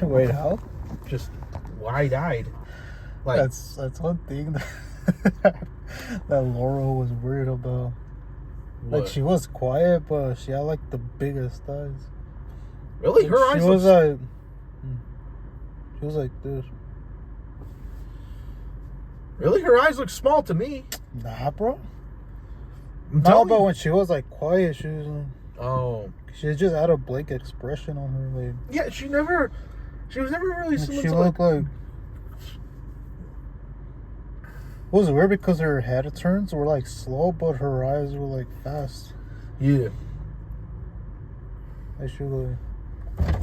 Wait, how? Just wide-eyed. Like That's one thing that Laura was weird about. what? Like, she was quiet, but she had like the biggest eyes. Really? Her She eyes was look... she was like this. Really? Her eyes look small to me. Nah, bro. I'm No, telling but you. when she was like quiet, she Oh. just had a blank expression on her. Like, Yeah, she was never really someone she to looked like. It was weird because her head turns were like slow, but her eyes were like fast. Yeah. Like she was like.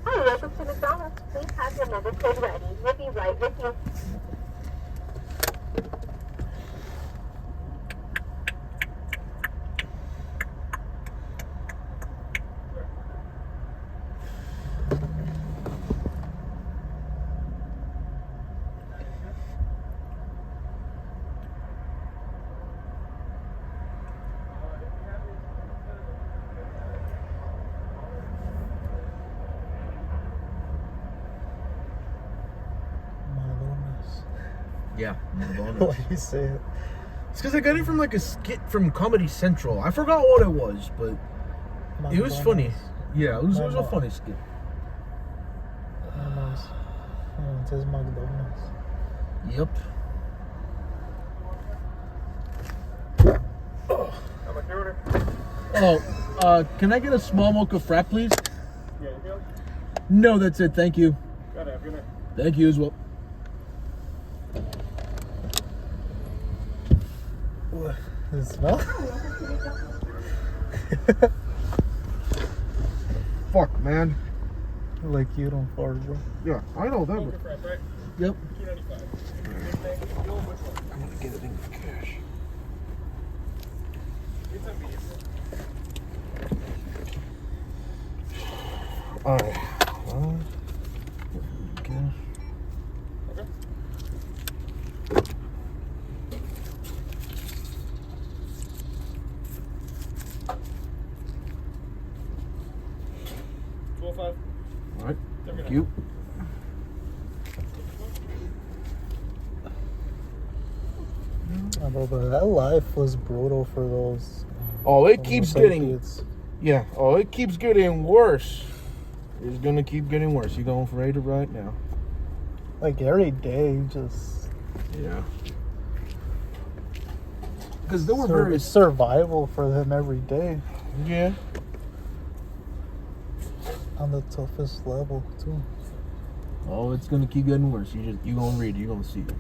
Hi, welcome to McDonald's. Please have your mother code ready. We'll be right with you. Yeah. Why do you say it? It's because I got it from like a skit from Comedy Central. I forgot what it was, but it was funny. Yeah, it was a funny skit. McDonald's. Oh, it says McDonald's. Yep. Oh, can I get a small mocha frap, please? Yeah, anything else? No, that's it. Thank you. Got it. Have a good night. Thank you as well. What? Does it smell? Fuck, man. Like you don't fart, bro. Yeah, I know that. Poker frap, right? Yep. $2.95. I'm gonna get it in for cash. It's on medium. Alright. Okay. Okay. $2.05. Alright. Have a good Thank night. you. But that life was brutal for those. Oh, it keeps getting. It's Yeah. Oh, it keeps getting worse. It's gonna keep getting worse. You going for it right now? like every day, just Yeah. Because they were very. it's survival for them every day Yeah. on the toughest level too. Oh, it's gonna keep getting worse. You gonna read. You gonna see it.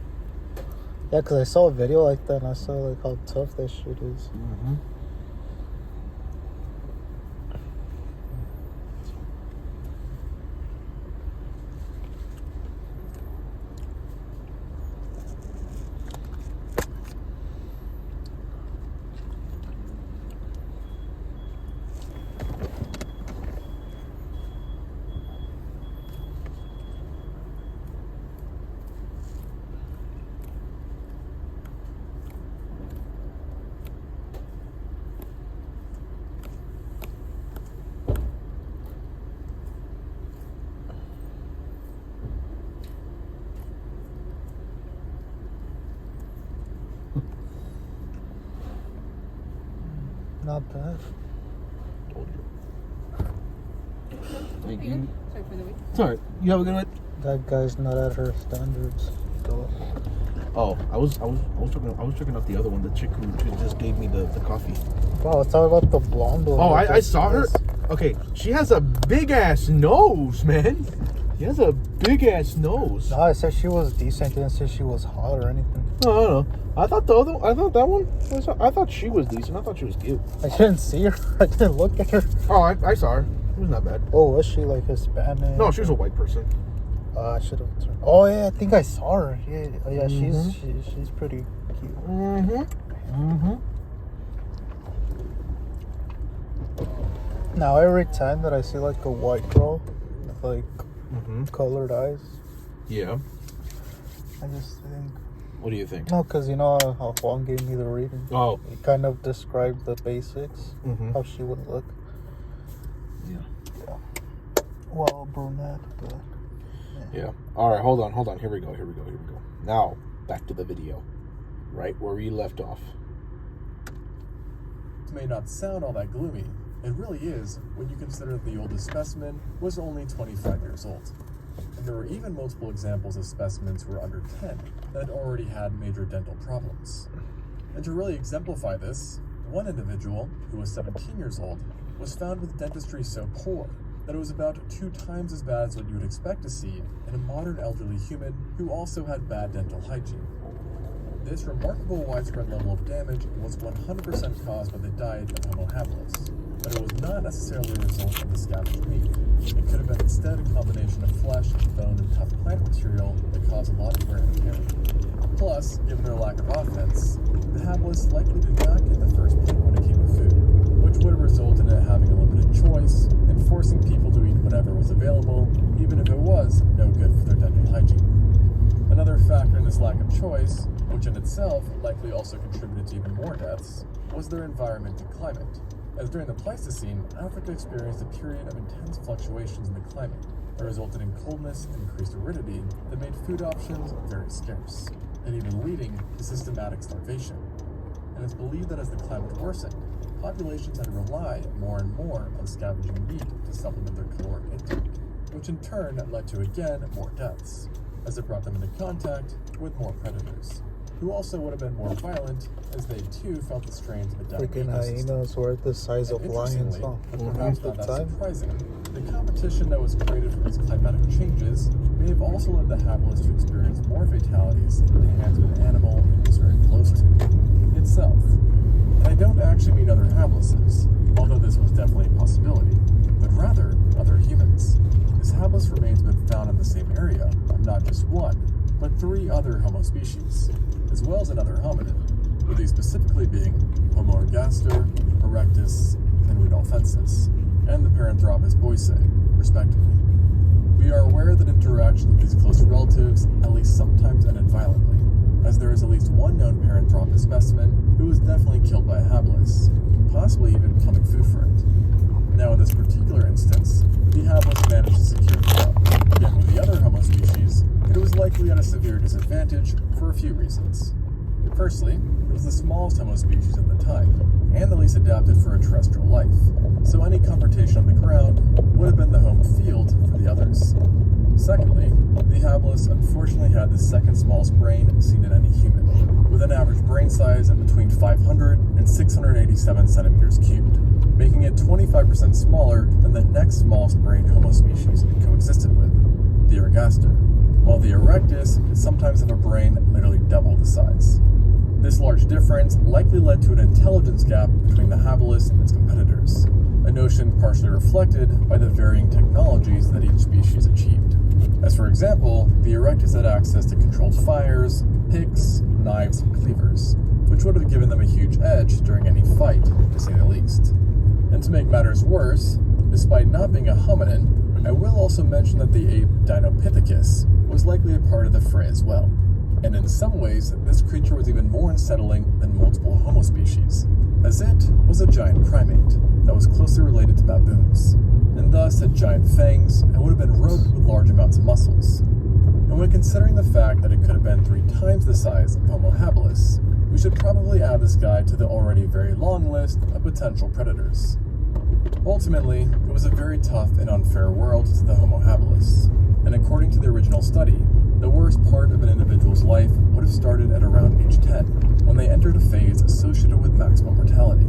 Yeah, because I saw a video like that and I saw like how tough that shit is. Mm-hmm. Not bad. Thank you. Sorry for the wait. It's alright. You have a good night. That guy's not at her standards. Though. Oh, I was checking out the other one, the chick who just gave me the coffee. Wow, let's talk about the blonde one. Oh, I saw her. Okay, she has a big ass nose, man. She has a big ass nose. No, I said she was decent. I didn't say she was hot or anything. No. I thought that one. I thought she was decent. I thought she was cute. I didn't see her. I didn't look at her. Oh, I saw her. It was not bad. Oh, was she like Hispanic? No, she was a white person. I should have turned. Oh yeah, I think I saw her. Yeah, oh, yeah, Mhm. she's pretty cute. Mm-hmm. Now every time that I see like a white girl with like Mm-hmm. colored eyes, Yeah. I just think What do you think? no, because you know how Juan gave me the reading. Oh. He kind of described the basics, Mm-hmm. how she would look. Yeah. Yeah. brunette, but Yeah. All right, hold on. Here we go. Now, back to the video. Right where we left off. It may not sound all that gloomy. It really is when you consider that the oldest specimen was only 25 years old. And there were even multiple examples of specimens who were under 10 that already had major dental problems. And to really exemplify this, one individual, who was 17 years old, was found with dentistry so poor that it was about 2 times as bad as what you would expect to see in a modern elderly human who also had bad dental hygiene. This remarkable widespread level of damage was 100% caused by the diet of Homo habilis, but it was not necessarily a result of the scavenged meat. It could have been instead a combination of flesh, bone, and tough plant material that caused a lot of wear and tear. Plus, given their lack of offense, the habilis likely did not get the first pick when it came to food, which would have resulted in it having a limited choice and forcing people to eat whatever was available, even if it was no good for their dental hygiene. Another factor in this lack of choice, which in itself likely also contributed to even more deaths, was their environment and climate. As during the Pleistocene, Africa experienced a period of intense fluctuations in the climate that resulted in coldness and increased aridity that made food options very scarce, and even leading to systematic starvation. And it's believed that as the climate worsened, populations had to rely more and more on scavenging meat to supplement their caloric intake, which in turn led to again more deaths, as it brought them into contact with more predators, who also would have been more violent as they too felt the strains of a dying freaking ecosystem. hyenas were the size of And lions, interestingly, huh? but perhaps not that Time. surprising, the competition that was created from these climatic changes may have also led the habilis to experience more fatalities at the hands of an animal it was very close to, itself. And I don't actually mean other habilises, although this was definitely a possibility, but rather other humans. This habilis remains been found in the same area of not just one, but 3 other Homo species, as well as another hominid, with these specifically being Homo ergaster, erectus, and rudolfensis, and the Paranthropus boisei, respectively. We are aware that interactions with these close relatives at least sometimes ended violently, as there is at least one known Paranthropus specimen who was definitely killed by a habilis, possibly even becoming food for it. Now in this particular instance, the habilis managed to secure the job, yet with the other Homo species, it was likely at a severe disadvantage for a few reasons. Firstly, it was the smallest Homo species at the time, and the least adapted for a terrestrial life, so any confrontation on the ground would have been the home field for the others. Secondly, the habilis unfortunately had the second smallest brain seen in any human, with an average brain size of between 500 and 687 centimeters cubed, making it 25% smaller than the next smallest brain Homo species it coexisted with, the ergaster, while the erectus could sometimes have a brain literally double the size. This large difference likely led to an intelligence gap between the habilis and its competitors, a notion partially reflected by the varying technologies that each species achieved. As for example, the erectus had access to controlled fires, picks, knives, and cleavers, which would have given them a huge edge during any fight, to say the least. And to make matters worse, despite not being a hominin, I will also mention that the ape Dinopithecus was likely a part of the fray as well. And in some ways, this creature was even more unsettling than multiple Homo species, as it was a giant primate that was closely related to baboons, and thus had giant fangs and would have been roped with large amounts of muscles. And when considering the fact that it could have been 3 times the size of Homo habilis, we should probably add this guy to the already very long list of potential predators. Ultimately, it was a very tough and unfair world to the Homo habilis, and according to the original study, the worst part of an individual's life would have started at around age 10, when they entered a phase associated with maximum mortality.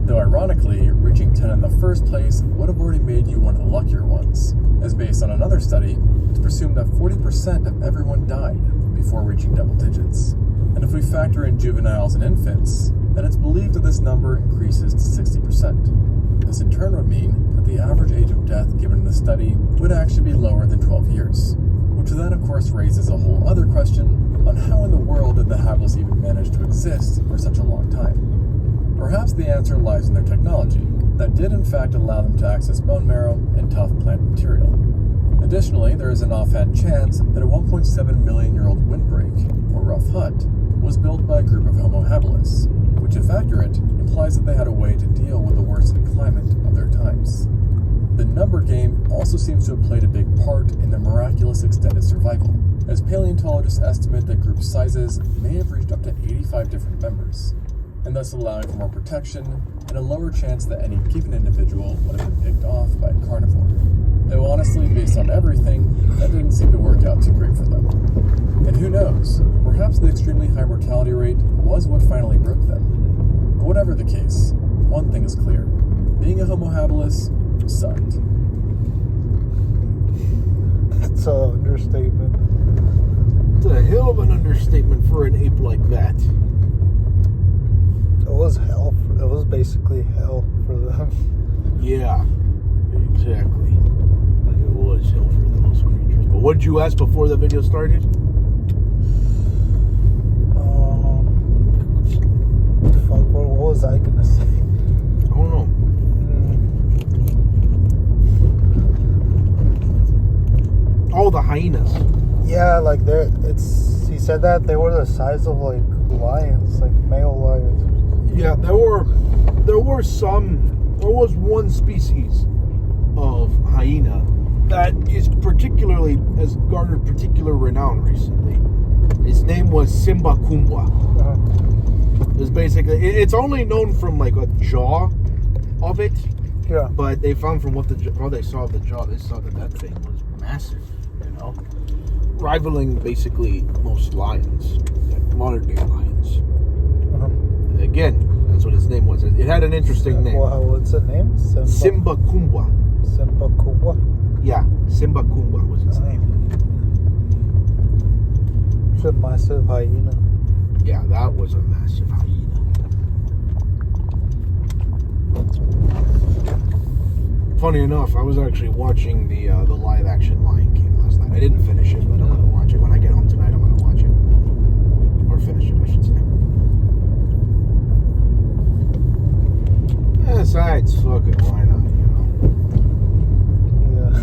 Though ironically, reaching 10 in the first place would have already made you one of the luckier ones, as based on another study, it's presumed that 40% of everyone died before reaching double digits. And if we factor in juveniles and infants, then it's believed that this number increases to 60%. This in turn would mean that the average age of death given in the study would actually be lower than 12 years, which then of course raises a whole other question on how in the world did the habilis even manage to exist for such a long time. Perhaps the answer lies in their technology, that did in fact allow them to access bone marrow and tough plant material. Additionally, there is an offhand chance that a 1.7 million-year-old windbreak, or rough hut, was built by a group of Homo habilis, which if accurate, implies that they had a way to deal with the worsening climate of their times. The number game also seems to have played a big part in the miraculous extended survival, as paleontologists estimate that group sizes may have reached up to 85 different members, and thus allowing for more protection and a lower chance that any given individual would have been picked off by a carnivore. Though honestly, based on everything, that didn't seem to work out too great for them. And who knows, perhaps the extremely high mortality rate was what finally broke them. But whatever the case, one thing is clear. Being a Homo habilis sucked. It's an understatement. It's a hell of an understatement for an ape like that. It was hell. It was basically hell for them. Yeah, exactly. It was hell for those creatures. But what did you ask before the video started? Fuck, what was I gonna say? I don't know. Oh, the hyenas. Yeah, like he said that they were the size of like lions, like male lions. Yeah, there was one species of hyena that has garnered particular renown recently. Its name was Simba Kumbwa. It's basically, it's only known from like a jaw of it. Yeah. But they found from what they saw of the jaw, they saw that thing was massive, rivaling basically most lions, modern day lions. Again, that's what its name was. It had an interesting name. Well, what's the name? Simba Kumbwa. Simba Kumbwa? Yeah, Simba Kumbwa was its name. It's a massive hyena. Yeah, that was a massive hyena. Funny enough, I was actually watching the live action Lion King last night. I didn't finish it, but I'm gonna watch it when I get home tonight. I'm gonna watch it, or finish it, I should say. Besides, fuck it, why not? Yeah.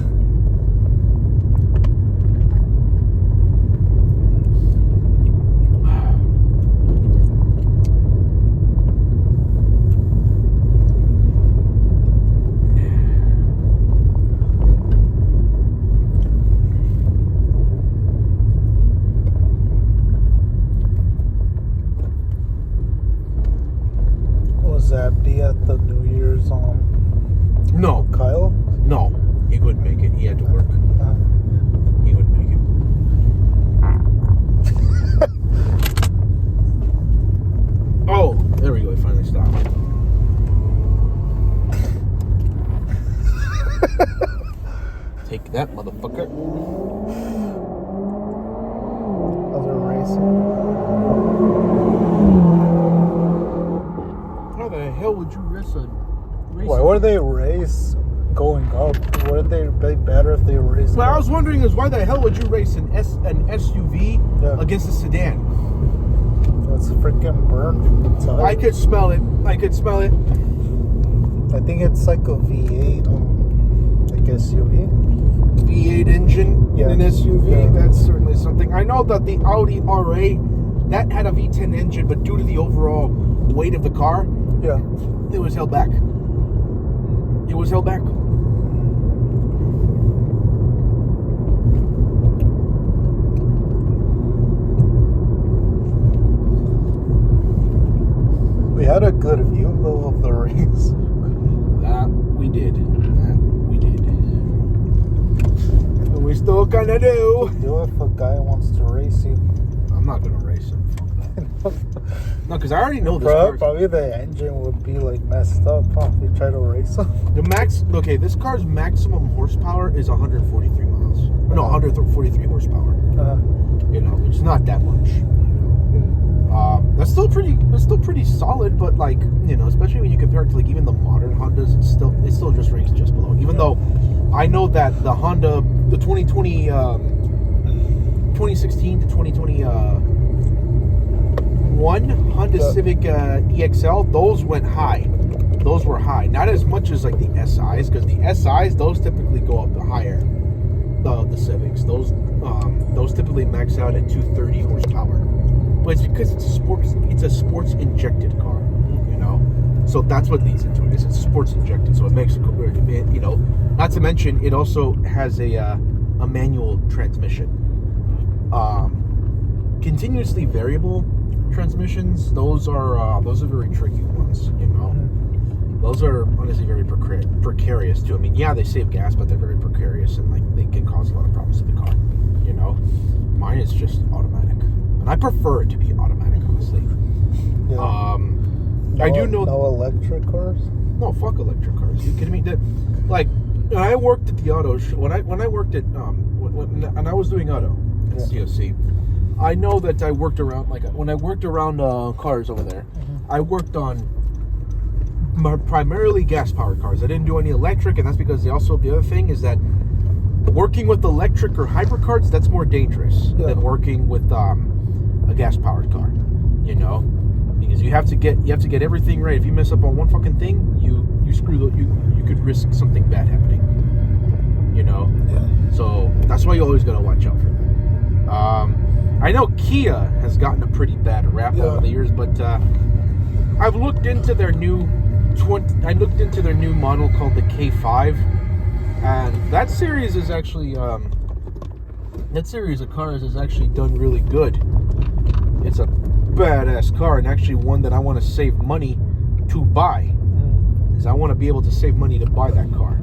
Was Abdi at the New Year's No, Kyle? no, he couldn't make it. He had to work. He wouldn't make it. Oh, there we go. It finally stopped. Take that, motherfucker. Other racing. How the hell would you race a race? Why would they race going up? Wouldn't they be better if they raced? What I was wondering is why the hell would you race an SUV against a sedan? It's freaking burned inside. I could smell it. I think it's like a V8, like SUV. V8 engine in an SUV. Yeah. That's certainly something. I know that the Audi RA that had a V10 engine, but due to the overall weight of the car, Yeah. it was held back. It was held back. We had a good view though of the race. That we did. But we still kind of do. Do if a guy wants to race you. I'm not gonna race him. Fuck that. No, because I already know this car. Probably the engine would be like messed up if you try to race him. This car's maximum horsepower is 143 miles. No, 143 horsepower. Which is not that much. That's still pretty solid, but like, especially when you compare it to like even the modern Hondas, it still just ranks just below. Even though I know that the Honda, the 2016 to 2021 Honda Civic EXL, those went high. Those were high. Not as much as like the SIs, because the SIs, those typically go up higher. The Civics, those typically max out at 230 horsepower. But it's because it's a sports injected car, So that's what leads into it. It's sports injected, so it makes it, you know. Not to mention, it also has a manual transmission. Continuously variable transmissions, those are very tricky ones. You know, those are honestly very precarious too. I mean, yeah, they save gas, but they're very precarious and like they can cause a lot of problems to the car. You know, mine is just automatic, and I prefer it to be automatic, honestly. Yeah. I do know. No electric cars? No, fuck electric cars. Are you kidding me? That, like, when I worked at the auto show, when I worked at and I was doing auto at COC, I know that I worked around, like, when I worked around cars over there, I worked on primarily gas powered cars. I didn't do any electric, and that's because the other thing is that working with electric or hybrid cars, that's more dangerous than working with a gas powered car. You know, because you have to get everything right. If you mess up on one fucking thing, you could risk something bad happening. You know, so that's why you always gotta watch out for that. I know Kia has gotten a pretty bad rap over the years, but I've looked into their new model called the K5, and that series is actually that series of cars has actually done really good. It's a badass car, and actually one that I want to save money to buy. Is I want to be able to save money to buy that car.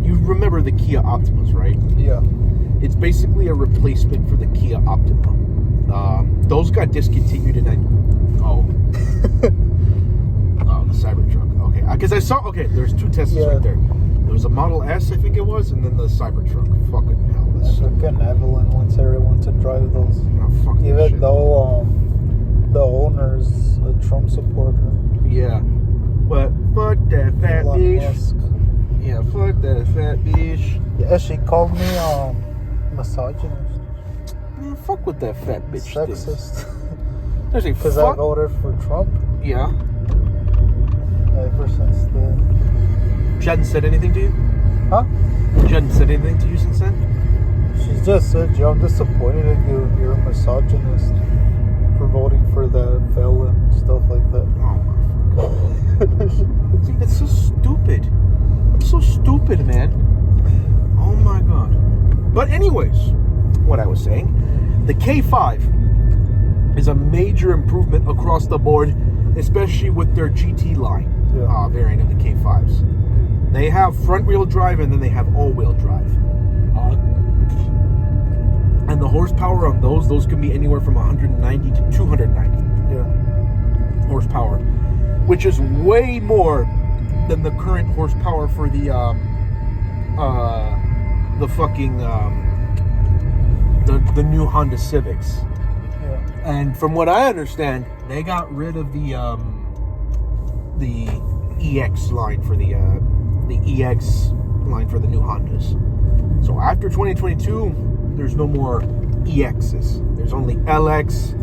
You remember the Kia Optimas, right? Yeah. It's basically a replacement for the Kia Optima. Those got discontinued in the Cybertruck. Okay, because I saw. Okay, there's two Teslas right there. There was a Model S, I think it was, and then the Cybertruck. Fucking hell, that's fucking Evelyn wants everyone to drive those. Oh, fuck even though the owner's a Trump supporter. Yeah, but fuck that fat bitch. Yeah, fuck that fat bitch. Yeah, she called me misogynist. Man, fuck with that fat bitch. Sexist. Because I voted for Trump. Yeah. Ever since then. She hadn't said anything to you? Huh? She hadn't said anything to you since then? She just said, "Joe, I'm disappointed in you. You're a misogynist for voting for that felon," stuff like that. Oh my God. See, that's so stupid. It's so stupid, man. Oh my God. But anyways, what I was saying, the K5 is a major improvement across the board, especially with their GT line variant of the K5s. They have front-wheel drive, and then they have all-wheel drive. And the horsepower on those can be anywhere from 190 to 290 horsepower, which is way more than the current horsepower for the new Honda Civics. And from what I understand, they got rid of the EX line for the EX line for the new Hondas. So after 2022, there's no more EXs. There's only LX,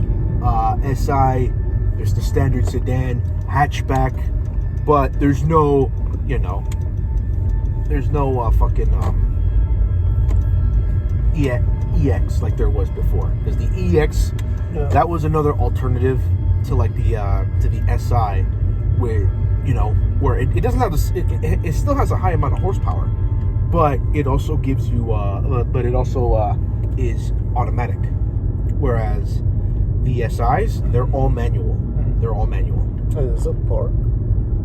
SI. There's the standard sedan, hatchback, but there's no, there's no fucking EX like there was before. Because the EX, that was another alternative to like the SI, where it doesn't have it still has a high amount of horsepower, but it also gives you is automatic, whereas the SIs, they're all manual. They're all manual. Is it part?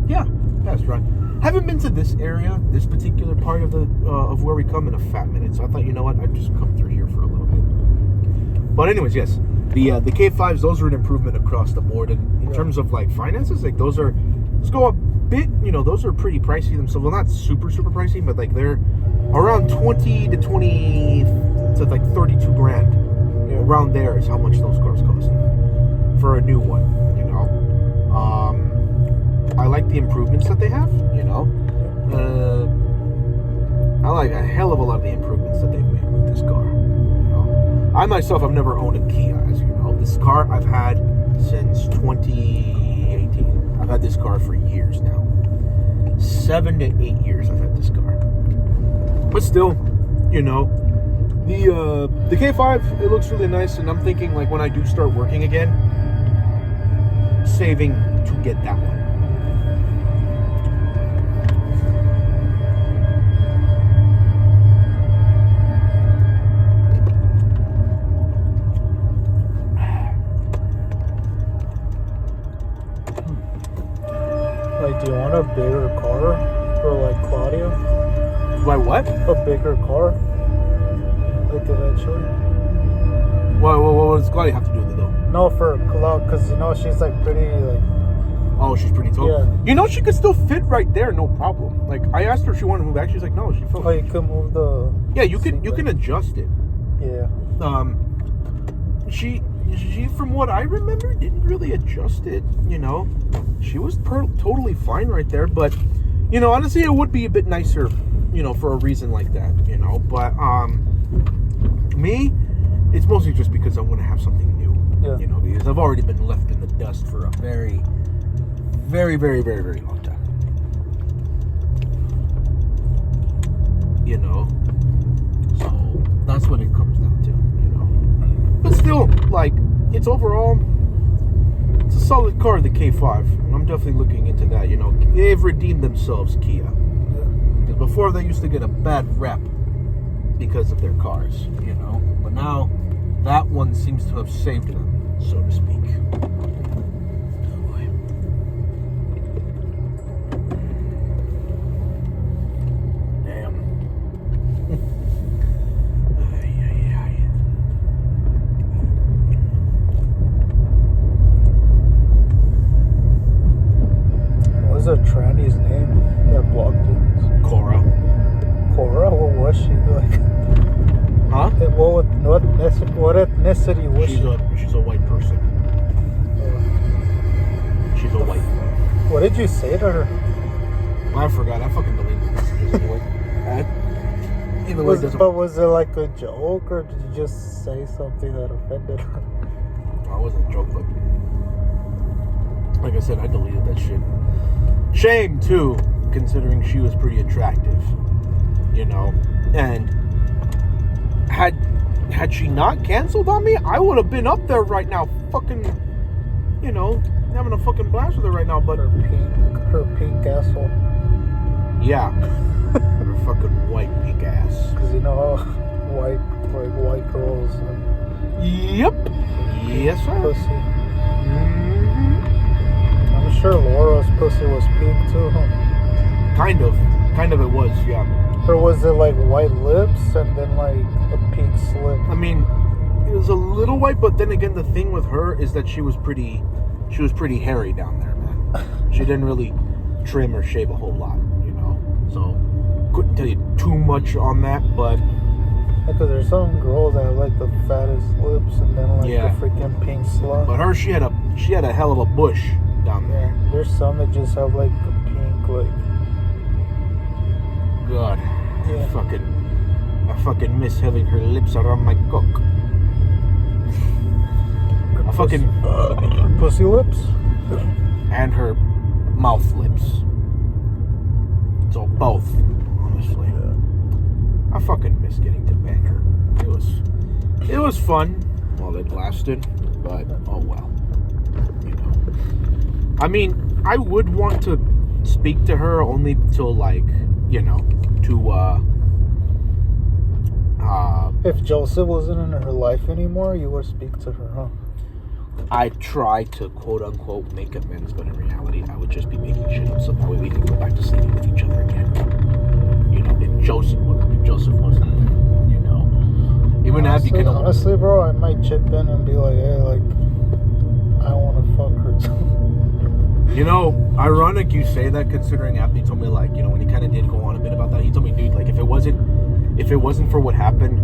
Yeah, that's right. Haven't been to this area, this particular part of where we come in a fat minute, so I thought, you know what, I'd just come through here for a little bit. But anyways, yes, the K5s, those are an improvement across the board, and in terms of like finances, like let's go a bit, those are pretty pricey themselves. Well, not super pricey, but like they're around 20 to 20 to like 32 grand. Around there is how much those cars cost for a new one. I like the improvements that they have. I like a hell of a lot of the improvements that they've made with this car. I myself have never owned a Kia, as you know. This car I've had since 2018. I've had this car for years now. 7 to 8 years I've had this car. But still, the K5, it looks really nice, and I'm thinking like when I do start working again, saving to get that one. Like, do you want a bigger car for like Claudia? Why what? A bigger car? Like eventually? What does Claudia have to do with it though? No, for Claudia, because you know she's like pretty like. Oh, she's pretty tall. Yeah. You know, she could still fit right there, no problem. Like, I asked her if she wanted to move back. She's like, no, she felt. Oh, you can move the. Yeah, you can adjust it. Yeah. She from what I remember didn't really adjust it. You know, she was totally fine right there. But you know, honestly, it would be a bit nicer. You know, for a reason like that. You know, but me, it's mostly just because I want to have something new. Yeah. You know, because I've already been left in the dust for a very, very, very, very, very long time. You know, so that's what it comes down to. You know, but still, like, it's overall, it's a solid car, the K5, and I'm definitely looking into that. You know, they've redeemed themselves, Kia, because before they used to get a bad rep because of their cars. You know, but now that one seems to have saved them, so to speak. What's a tranny's name that blocked it? Cora. Cora? What was she like? Huh? What ethnicity was she? She's a white person. She's a white. What did you say to her? I forgot. I fucking deleted the messages anyway. Either way, it doesn't. But was it like a joke, or did you just say something that offended her? No, it wasn't a joke, but like I said, I deleted that shit. Shame too, considering she was pretty attractive, you know. And had she not canceled on me, I would have been up there right now, fucking, you know, having a fucking blast with her right now. But Her pink asshole. yeah, her fucking white pink ass. Because you know how white girls. Yep. Yes, sir. Pussy. I'm sure Laura's pussy was pink too, huh? Kind of it was, yeah. Or was it like white lips and then like a pink slip? I mean, it was a little white, but then again, the thing with her is that she was pretty hairy down there, man. She didn't really trim or shave a whole lot, you know. So couldn't tell you too much on that, but Because there's some girls that have like the fattest lips and then like Yeah. the freaking pink slut. her, she had a hell of a bush down there. Yeah, there's some that just have like a pink like. God, Yeah. I fucking miss having her lips around my cock. I fucking pussy lips. and her mouth lips. So both, honestly. I fucking miss getting to bang her. It was fun while it lasted, but oh well. You know. I mean, I would want to speak to her only till like, you know, to If Joseph wasn't in her life anymore, you would speak to her, huh? I try to quote unquote make amends, but in reality I would just be making shit up so that way we can go back to sleeping with each other again. You know, if Joseph wasn't there, you know. Even Abby can honestly, bro, I might chip in and be like, hey, like, I want to fuck her too. You know, ironic you say that, considering Abby told me, like, you know, when he kind of did go on a bit about that, he told me, dude, like, if it wasn't for what happened,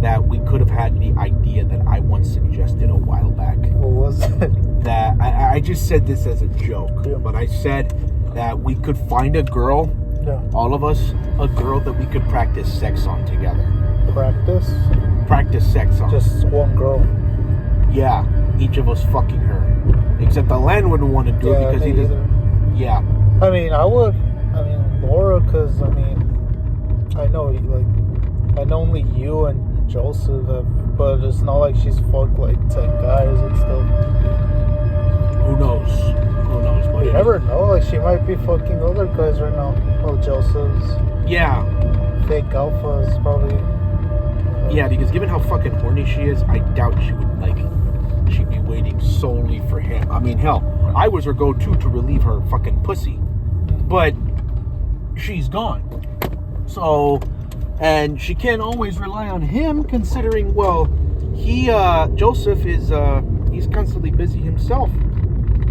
that we could have had the idea that I once suggested a while back. What was it? That I just said this as a joke, Yeah. but I said that we could find a girl, Yeah. all of us, a girl that we could practice sex on together. Practice Sex on. just one girl. Yeah, each of us fucking her. Except the land wouldn't want to do it because me he doesn't. either. Yeah. I mean, Laura, because I know only you and Joseph have, but it's not like she's fucked like 10 guys and stuff. who knows? Who knows? But You never know. Like, she might be fucking other guys right now. Oh, Joseph's yeah. fake alpha is probably. Yeah, because given how fucking horny she is, I doubt she would, like, she'd be waiting solely for him. I mean, hell, I was her go-to to relieve her fucking pussy. But she's gone. So, and she can't always rely on him, considering, well, Joseph is, he's constantly busy himself,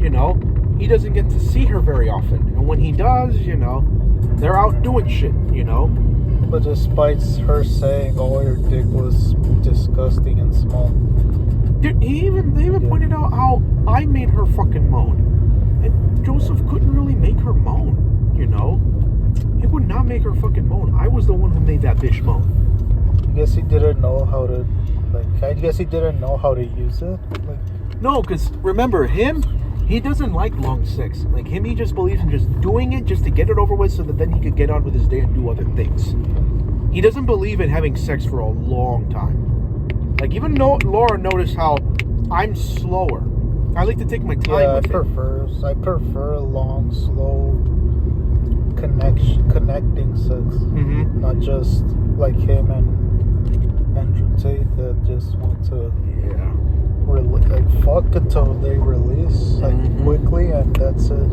you know? He doesn't get to see her very often. And when he does, you know, they're out doing shit, you know? But despite her saying, "Oh, your dick was disgusting and small," Dude, they even pointed out how I made her fucking moan. And Joseph couldn't really make her moan, you know? He would not make her fucking moan. I was the one who made that bitch moan. I guess he didn't know how to. Like, I guess he didn't know how to use it. Like, No, because remember, he doesn't like long sex. Like him, he just believes in just doing it just to get it over with so that then he could get on with his day and do other things. He doesn't believe in having sex for a long time. Like, even though Laura noticed how I'm slower. I like to take my time yeah, with it. I prefer long, slow connecting sex. Mm-hmm. Not just like him and Andrew Tate that just want to Yeah. like fuck until they release like quickly, and that's it.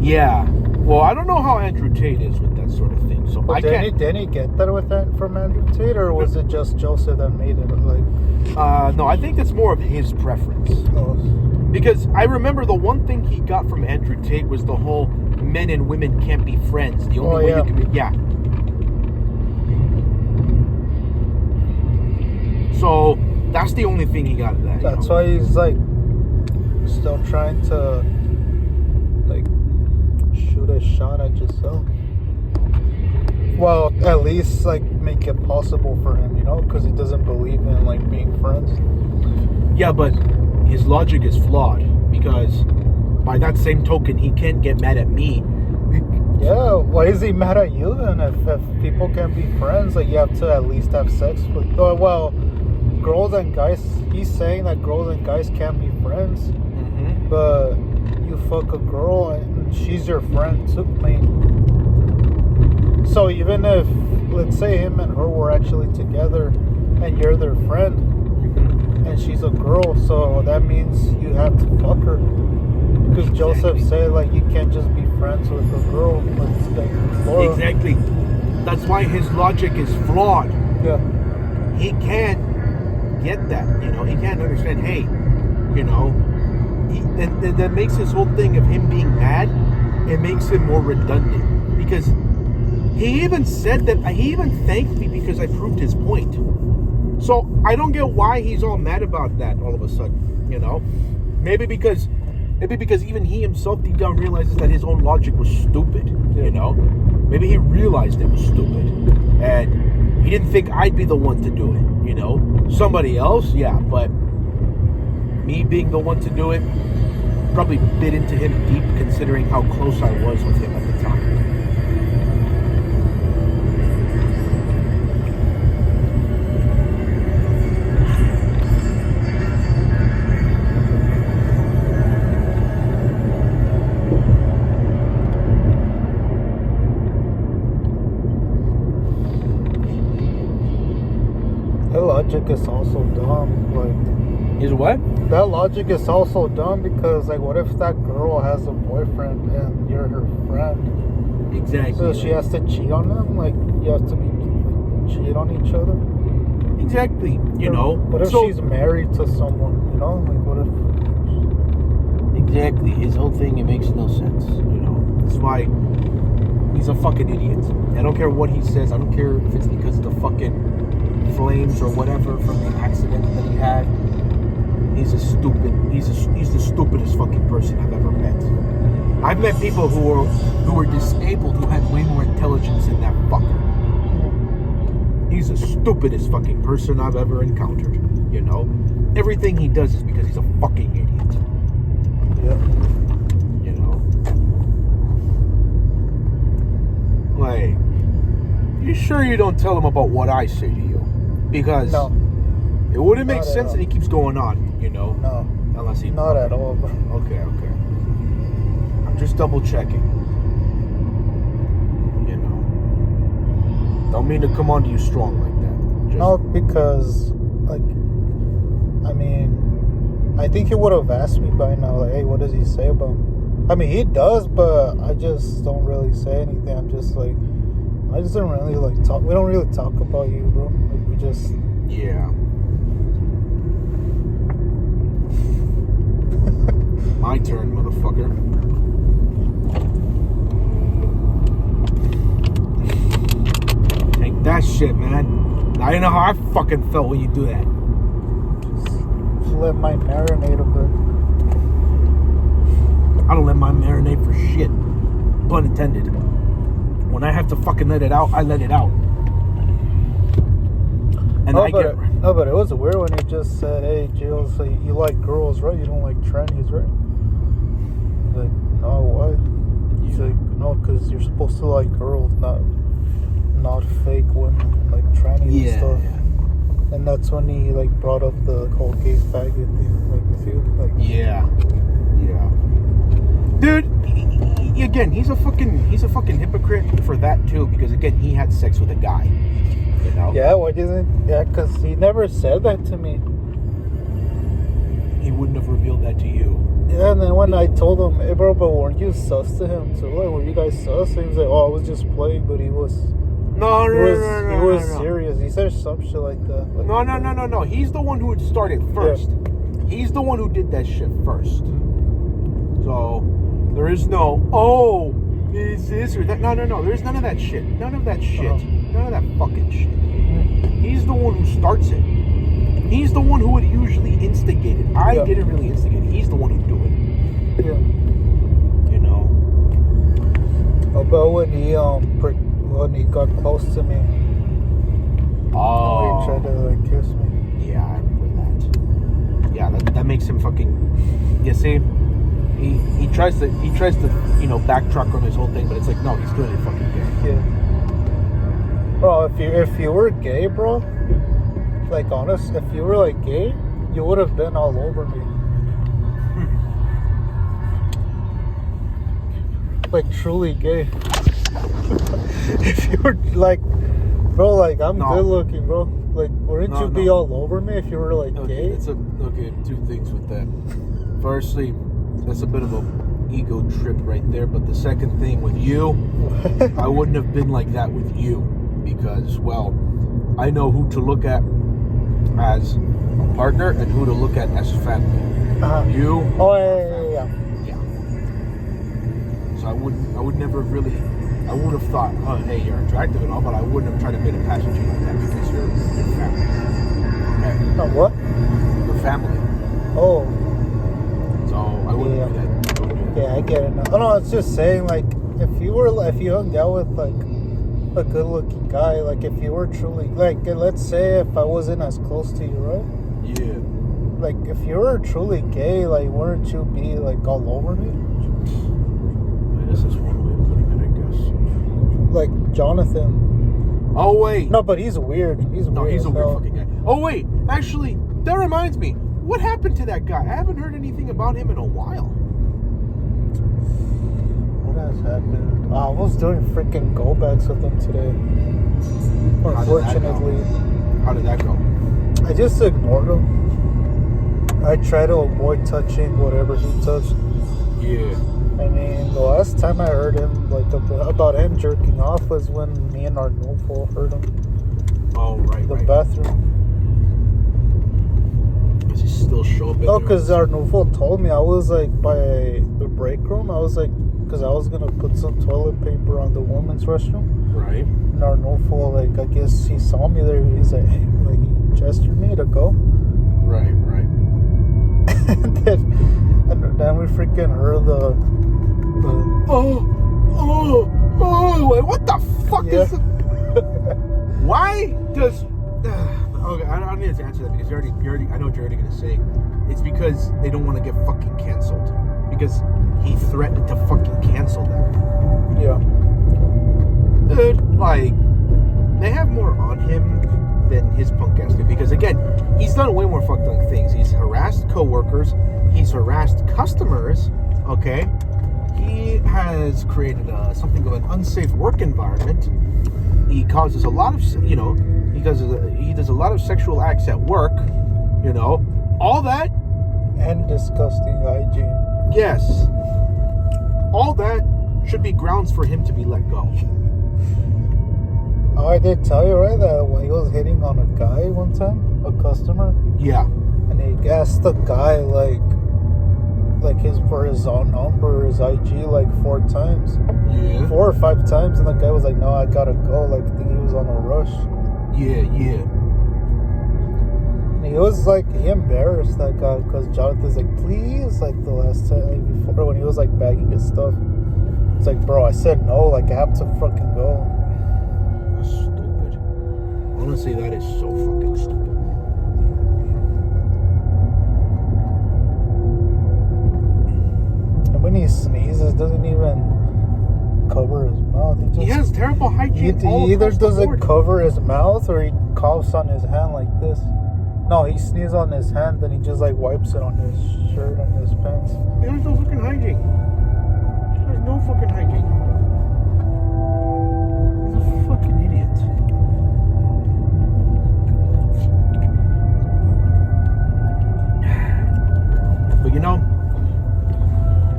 Yeah. Well, I don't know how Andrew Tate is with that sort of thing, so But I can't. didn't he get that with that from Andrew Tate, or was it just Joseph that made it? Like, No, I think it's more of his preference. oh, Because I remember the one thing he got from Andrew Tate was the whole men and women can't be friends. The only way yeah. you can be. Yeah. So that's the only thing he got of that. that's why he's like still trying to like shoot a shot at Giselle. Well, at least like make it possible for him, you know, because he doesn't believe in like being friends. Yeah, but his logic is flawed because by that same token, he can't get mad at me. Yeah, why is he mad at you then? If people can be friends, like you have to at least have sex with. Well, girls and guys. He's saying that girls and guys can't be friends, Mm-hmm. but you fuck a girl and she's your friend too. I mean, so even if, let's say, him and her were actually together, and you're their friend, and she's a girl, so that means you have to fuck her. Because Joseph said, like, you can't just be friends with a girl. Like Laura. Exactly. That's why his logic is flawed. Yeah. He can't get that, you know. He can't understand, hey, you know, and that makes his whole thing of him being mad, it makes him more redundant. Because he even said that, he even thanked me because I proved his point. So I don't get why he's all mad about that all of a sudden, you know. Maybe because even he himself deep down realizes that his own logic was stupid, you know. Maybe he realized it was stupid, and he didn't think I'd be the one to do it, you know. Somebody else, yeah, but me being the one to do it probably bit into him deep, considering how close I was with him at the time. That logic is also dumb. Like, Is what? that logic is also dumb because, like, what if that girl has a boyfriend and you're her friend? Exactly. So she has to cheat on him? Like, you have to be cheat on each other? Exactly. You know. What if she's married to someone? You know, like, what if? Exactly. His whole thing, it makes no sense. You know. That's why he's a fucking idiot. I don't care what he says. I don't care if it's because of the fucking flames or whatever from the accident that he had. He's the stupidest fucking person I've ever met. I've met people who were disabled who had way more intelligence than that fucker. He's the stupidest fucking person I've ever encountered. You know? Everything he does is because he's a fucking idiot. Yeah. You know? Like, you sure you don't tell him about what I say to you? Because No. it wouldn't make Not at sense all. that he keeps going on, you know? No. Unless he... Not at all, bro. Okay. just double checking. You know, don't mean to come on to you strong like that. Just, No, because, like, I mean, I think he would have asked me by now, like, hey, what does he say about him? I mean, he does, but I just don't really say anything. I'm just like, I just don't really, like, talk. We don't really talk about you, bro. Like, we just... yeah. My turn, motherfucker. Take that shit, man. Now you know how I fucking felt when you do that. Just let my marinate a bit. I don't let mine marinate for shit. Pun intended. When I have to fucking let it out, I let it out. And No, but it was weird when he just said, hey, Jill, so you like girls, right? You don't like trannies, right? Like, no, why? He's like, no, because you're supposed to like girls, not fake women, like trannies and stuff. Yeah. And that's when he like brought up the whole gay faggot thing, like with you, like Yeah. Dude, again, he's a fucking hypocrite for that too, because again, he had sex with a guy. You know? Yeah, why doesn't? Yeah, because he never said that to me. He wouldn't have revealed that to you. Yeah, and then when I told him, hey bro, but weren't you sus to him too? Like, were you guys sus? And he was like, oh, I was just playing, but he was. No. He was serious. He said some shit like that. Like, No. He's the one who had started first. Yeah. He's the one who did that shit first. So there is no, oh, is this or that. No. There's none of that shit. None of that shit. None of that fucking shit. He's the one who starts it. He's the one who would usually instigate it. I didn't really instigate it. He's the one who'd do it. Yeah. You know. About when he got close to me. Oh. He tried to like kiss me. Yeah, I remember that. Yeah, that makes him fucking. You see, he tries to backtrack on his whole thing, but it's like, no, he's clearly fucking gay. Yeah. Bro, if you were gay, bro, like honest, if you were like gay, you would have been all over me. Like truly gay. If you were like, bro, like I'm good looking, bro. Like, wouldn't you be all over me if you were like gay? Okay, two things with that. Firstly, that's a bit of a ego trip right there. But the second thing with you, I wouldn't have been like that with you because, well, I know who to look at as a partner and who to look at as family. You. Oh yeah. So I would never really. I would have thought, oh, hey, you're attractive and all, but I wouldn't have tried to make a pass at you like that because you're family. Okay. No, what? You're family. Oh. So I wouldn't do that. Yeah, I get it now. Oh, no, it's just saying, like, if you hung out with, like, a good-looking guy, like, if you were truly, like, let's say if I wasn't as close to you, right? Yeah. Like, if you were truly gay, like, wouldn't you be, like, all over me? This is one way of putting it, I guess. Like, Jonathan. Oh, wait. No, but he's weird. He's a weird fucking guy. Oh, wait. Actually, that reminds me. What happened to that guy? I haven't heard anything about him in a while. What has happened? I was doing freaking go-backs with him today. Unfortunately. How did that go? I just ignored him. I try to avoid touching whatever he touched. Yeah. I mean, the last time I heard him, like, about him jerking off was when me and Arnulfo heard him. Oh, right, The bathroom. Does he still show up? No, because Arnulfo told me, I was, like, by the break room, I was, like, because I was going to put some toilet paper on the women's restroom. Right. And Arnulfo, like, I guess he saw me there, he's like, hey, like, he gestured me to go. Right. And then we freaking heard the wait, what the fuck is it? Why does okay, I don't need to answer that because you already I know what you're already gonna say. It's because they don't want to get fucking canceled. Because he threatened to fucking cancel them. Yeah. Dude, like, they have more on him than his punk ass did. Because again, he's done way more fucked up things. He's harassed coworkers, he's harassed customers, okay? he has created something of an unsafe work environment. He causes a lot of, he does a lot of sexual acts at work. All that. And disgusting hygiene. Yes. All that should be grounds for him to be let go. Oh, I did tell you, right, that when he was hitting on a guy one time, a customer. Yeah. And he asked the guy, for his own number, his IG, 4 times. Yeah. 4 or 5 times, and the guy was like, no, I gotta go. I think he was on a rush. Yeah. And he was he embarrassed, that guy, because Jonathan's like, please, the last time, before, when he was bagging his stuff. It's like, bro, I said no, I have to fucking go. That's stupid. Honestly, that is so fucking stupid. And when he sneezes, doesn't even cover his mouth. He has terrible hygiene. He either doesn't cover his mouth or he coughs on his hand like this. No, he sneezes on his hand, then he just wipes it on his shirt and his pants. There's no fucking hygiene. There's no fucking hygiene. He's a fucking idiot. But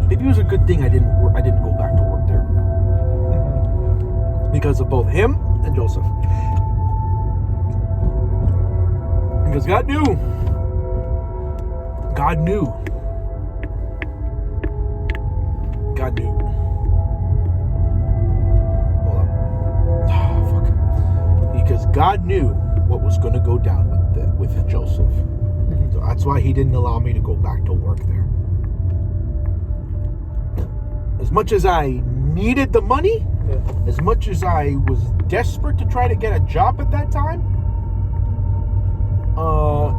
maybe it was a good thing I didn't go back to work there. Because of both him and Joseph. Because God knew. God knew. Hold on. Oh, fuck. Because God knew what was going to go down with Joseph. So that's why he didn't allow me to go back to work there. As much as I needed the money, as much as I was desperate to try to get a job at that time,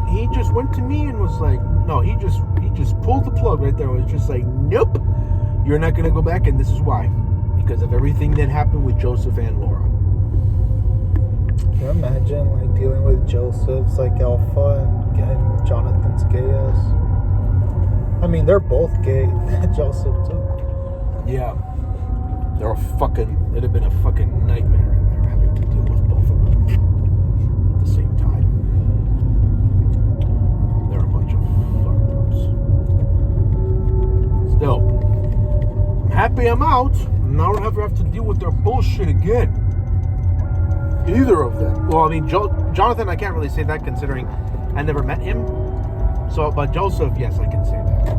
he just went to me and was like, no, he just pulled the plug right there. It was just like, nope, you're not going to go back, and this is why. Because of everything that happened with Joseph and Laura. Can you imagine dealing with Joseph's Alpha and Jonathan's gay ass? I mean, they're both gay. Joseph too. Yeah. It'd have been a fucking nightmare in there having to deal with both of them at the same time. They're a bunch of fuck-ups. Still, I'm happy I'm out. Now I don't have to deal with their bullshit again. Either of them. Well, I mean, Jonathan, I can't really say that considering I never met him. So, but Joseph, yes, I can say that.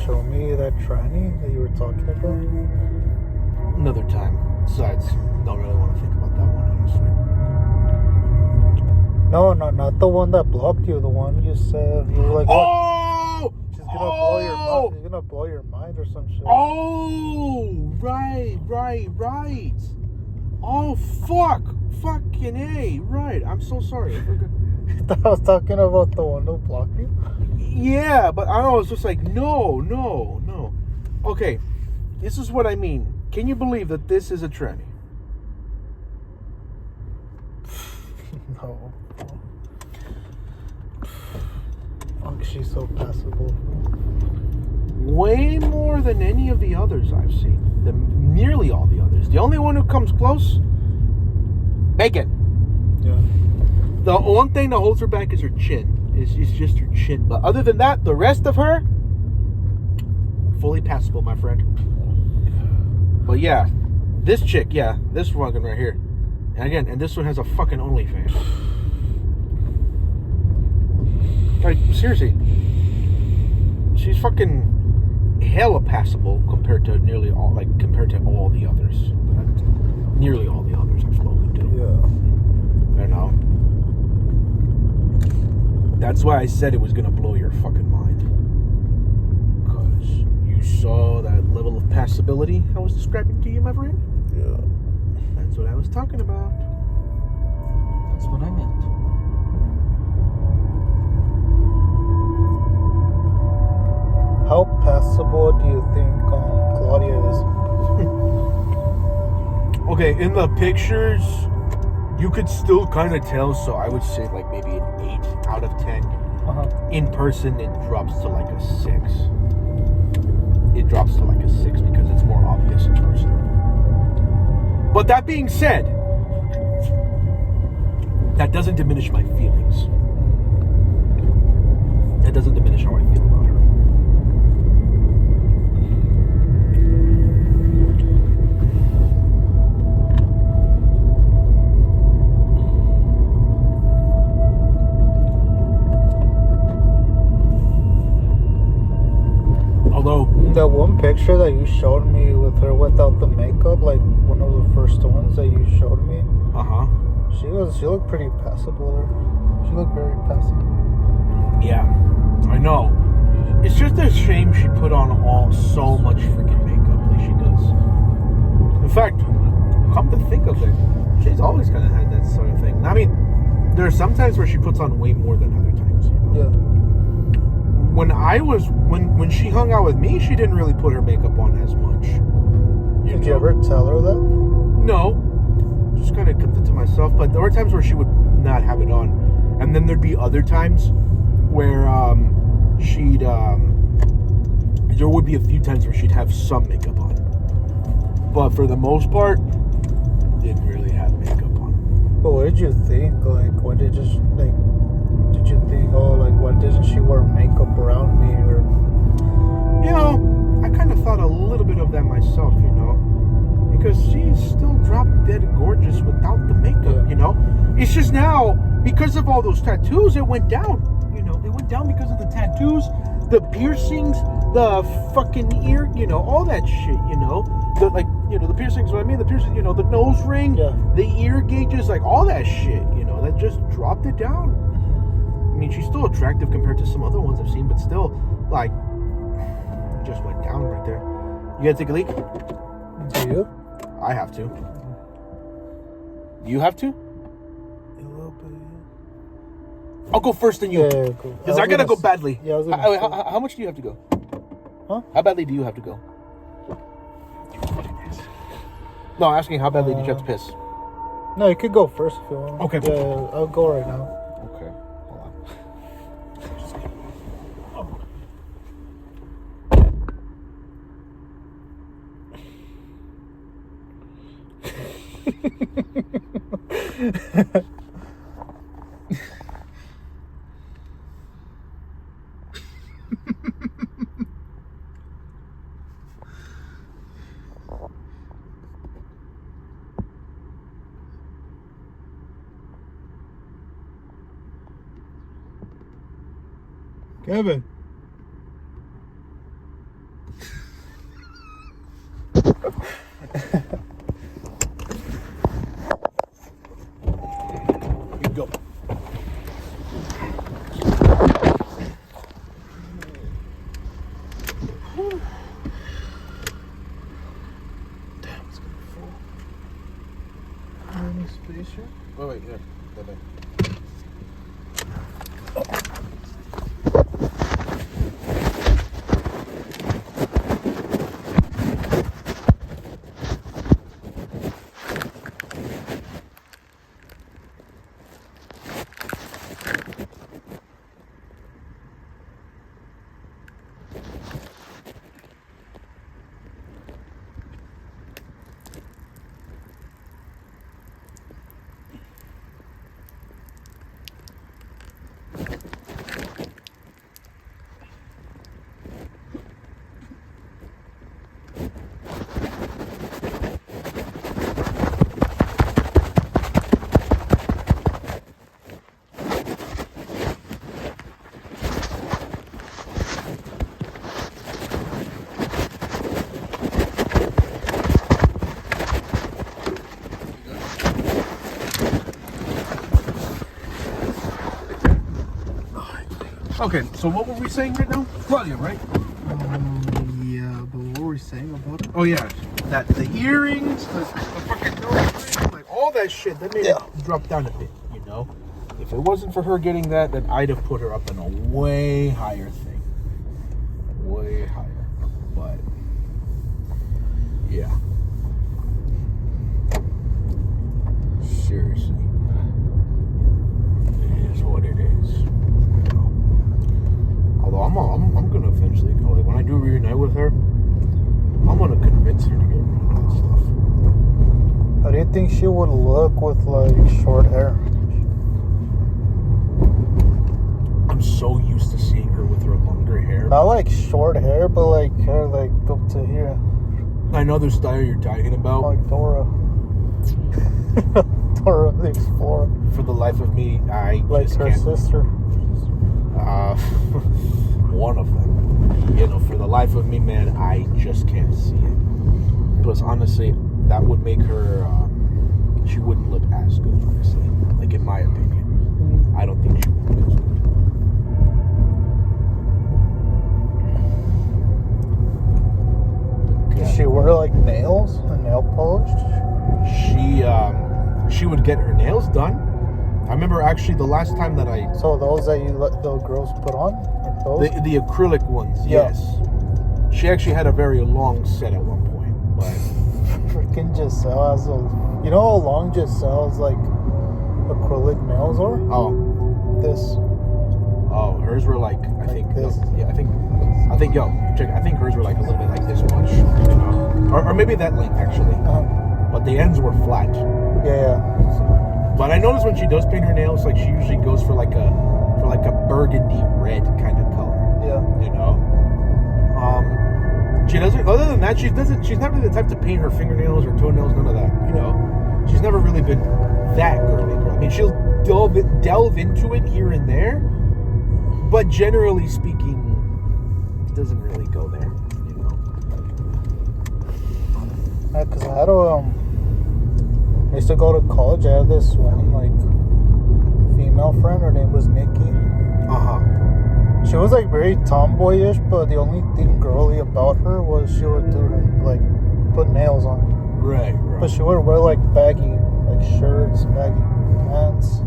Show me that tranny that you were talking about? Another time. Besides, don't really want to think about that one, honestly. No, not the one that blocked you. The one you said you were like, oh, she's gonna blow your mind. She's gonna blow your mind or some shit. Oh, right. Oh, fucking A. Right. I'm so sorry. I forgot. I was talking about the one who blocked you. Yeah, but I don't know, it's just like, no. Okay, this is what I mean. Can you believe that this is a tranny? No. Fuck, she's so passable. Way more than any of the others I've seen. Nearly all the others. The only one who comes close, Megan. Yeah. The one thing that holds her back is her chin. It's just her chin. But other than that, the rest of her, fully passable, my friend. But yeah, this chick, this one right here. And again, this one has a fucking OnlyFans. Like, seriously. She's fucking hella passable compared to nearly all, compared to all the others. Nearly all the others I've spoken to. Yeah. You know? That's why I said it was gonna blow your fucking mind. Because you saw that level of passability I was describing to you, my friend? Yeah. That's what I was talking about. That's what I meant. How passable do you think Claudia is? Okay, in the pictures, you could still kind of tell, so I would say like maybe an 8 out of 10. In person, it drops to like a 6. It drops to like a 6 because it's more obvious in person. But that being said, that doesn't diminish my feelings. That doesn't diminish how I feel about her. Although the one picture that you showed me with her without the makeup, like one of the first ones that you showed me, she looked pretty passable. She looked very passable. Yeah, I know. It's just a shame she put on so much freaking makeup like she does. In fact, come to think of it, she's always kind of had that sort of thing. I mean, there are some times where she puts on way more than other times. You know? Yeah. When she hung out with me, she didn't really put her makeup on as much. Did you ever tell her that? No, just kind of kept it to myself. But there were times where she would not have it on, and then there'd be other times where there would be a few times where she'd have some makeup on, but for the most part, didn't really have makeup on. But what did you think? Like, what did you like? Did you think, oh, like, why doesn't she wear makeup around me? Or, you know, I kind of thought a little bit of that myself, you know, because she's still drop dead gorgeous without the makeup, you know. It's just now, because of all those tattoos, it went down. You know, it went down because of the tattoos, the piercings, the fucking ear, you know, all that shit, you know. The, like, you know, the piercings, what I mean, the piercings, you know, the nose ring, the ear gauges, like, all that shit, you know, that just dropped it down. I mean, she's still attractive compared to some other ones I've seen, but still, like, it just went down right there. You gotta take a leak? do you? I have to. You have to? A little bit. I'll go first than you. Yeah, cool. Because I gotta go badly. Yeah, I was gonna Wait, how much do you have to go? Huh? How badly do you have to go? No, I'm asking how badly did you have to piss? No, you could go first if you want. Okay. Yeah, I'll go right now. Okay. Hold on. Kevin. You go. Damn, it's gonna fall. Any space here? Wait, here. Bye-bye. Okay, so what were we saying right now? Claudia, right? Yeah, but what were we saying about it? Oh yeah, that the earrings, the fucking nose ring, like all that shit, that made it drop down a bit, you know? If it wasn't for her getting that, then I'd have put her up in a way higher thing. Way higher. But, yeah. Seriously. It is what it is. You know? Although I'm gonna eventually go. Like, when I do reunite with her, I'm gonna convince her to get rid of that stuff. How do you think she would look with like short hair? I'm so used to seeing her with her longer hair. Not like short hair, but like hair like up to here. I know the style you're talking about. Like Dora. Dora the Explorer. For the life of me, I Like just her can't. sister. One of them. You know, for the life of me, man, I just can't see it. Because honestly, that would make her. She wouldn't look as good, honestly. Like in my opinion, I don't think she would look as good. Does she wear like nails and nail polish? She would get her nails done. I remember actually the last time that I So those that you let the girls put on? Like those? the acrylic ones, Yeah. yes. She actually had a very long set at one point, but Freaking Giselle has those. You know how long Giselle's like acrylic nails are? This. hers were like I think Like this. I think yo check. I think hers were like a little bit like this much, you know, or maybe that length actually. But the ends were flat. Yeah. But I noticed when she does paint her nails, like she usually goes for like a burgundy red kind of color. Yeah. You know. She doesn't. Other than that, she doesn't. She's not really the type to paint her fingernails or toenails. None of that. You know. She's never really been that girly girl. I mean, she'll delve into it here and there, but generally speaking, it doesn't really go there. You know. Yeah, cause I had I used to go to college. I had this one like female friend. Her name was Nikki. She was like very tomboyish, but the only thing girly about her was she would do like put nails on. Right. But she would wear like baggy like shirts, baggy pants.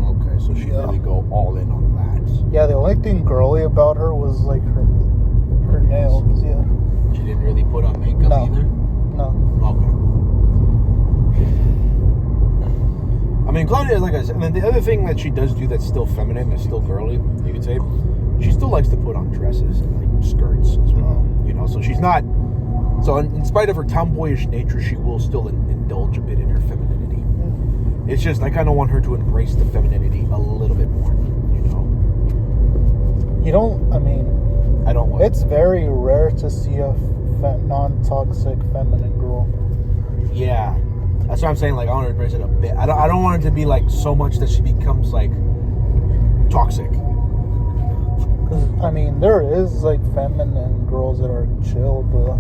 Okay, so she really go all in on that. Yeah, the only thing girly about her was like her nails. Yeah. She didn't really put on makeup No. either? No. Okay. I mean, Claudia, like I said, and then the other thing that she does do that's still feminine, that's still girly, you could say, she still likes to put on dresses and like skirts as well. You know, so she's not. So in spite of her tomboyish nature, she will still indulge a bit in her femininity. It's just I kind of want her to embrace the femininity a little bit more. You know. You don't. I mean, I don't want. it's very rare to see a non-toxic feminine girl. Yeah. That's what I'm saying. Like I want to embrace it a bit. I don't want it to be like so much that she becomes like toxic. I mean, there is like feminine girls that are chill, but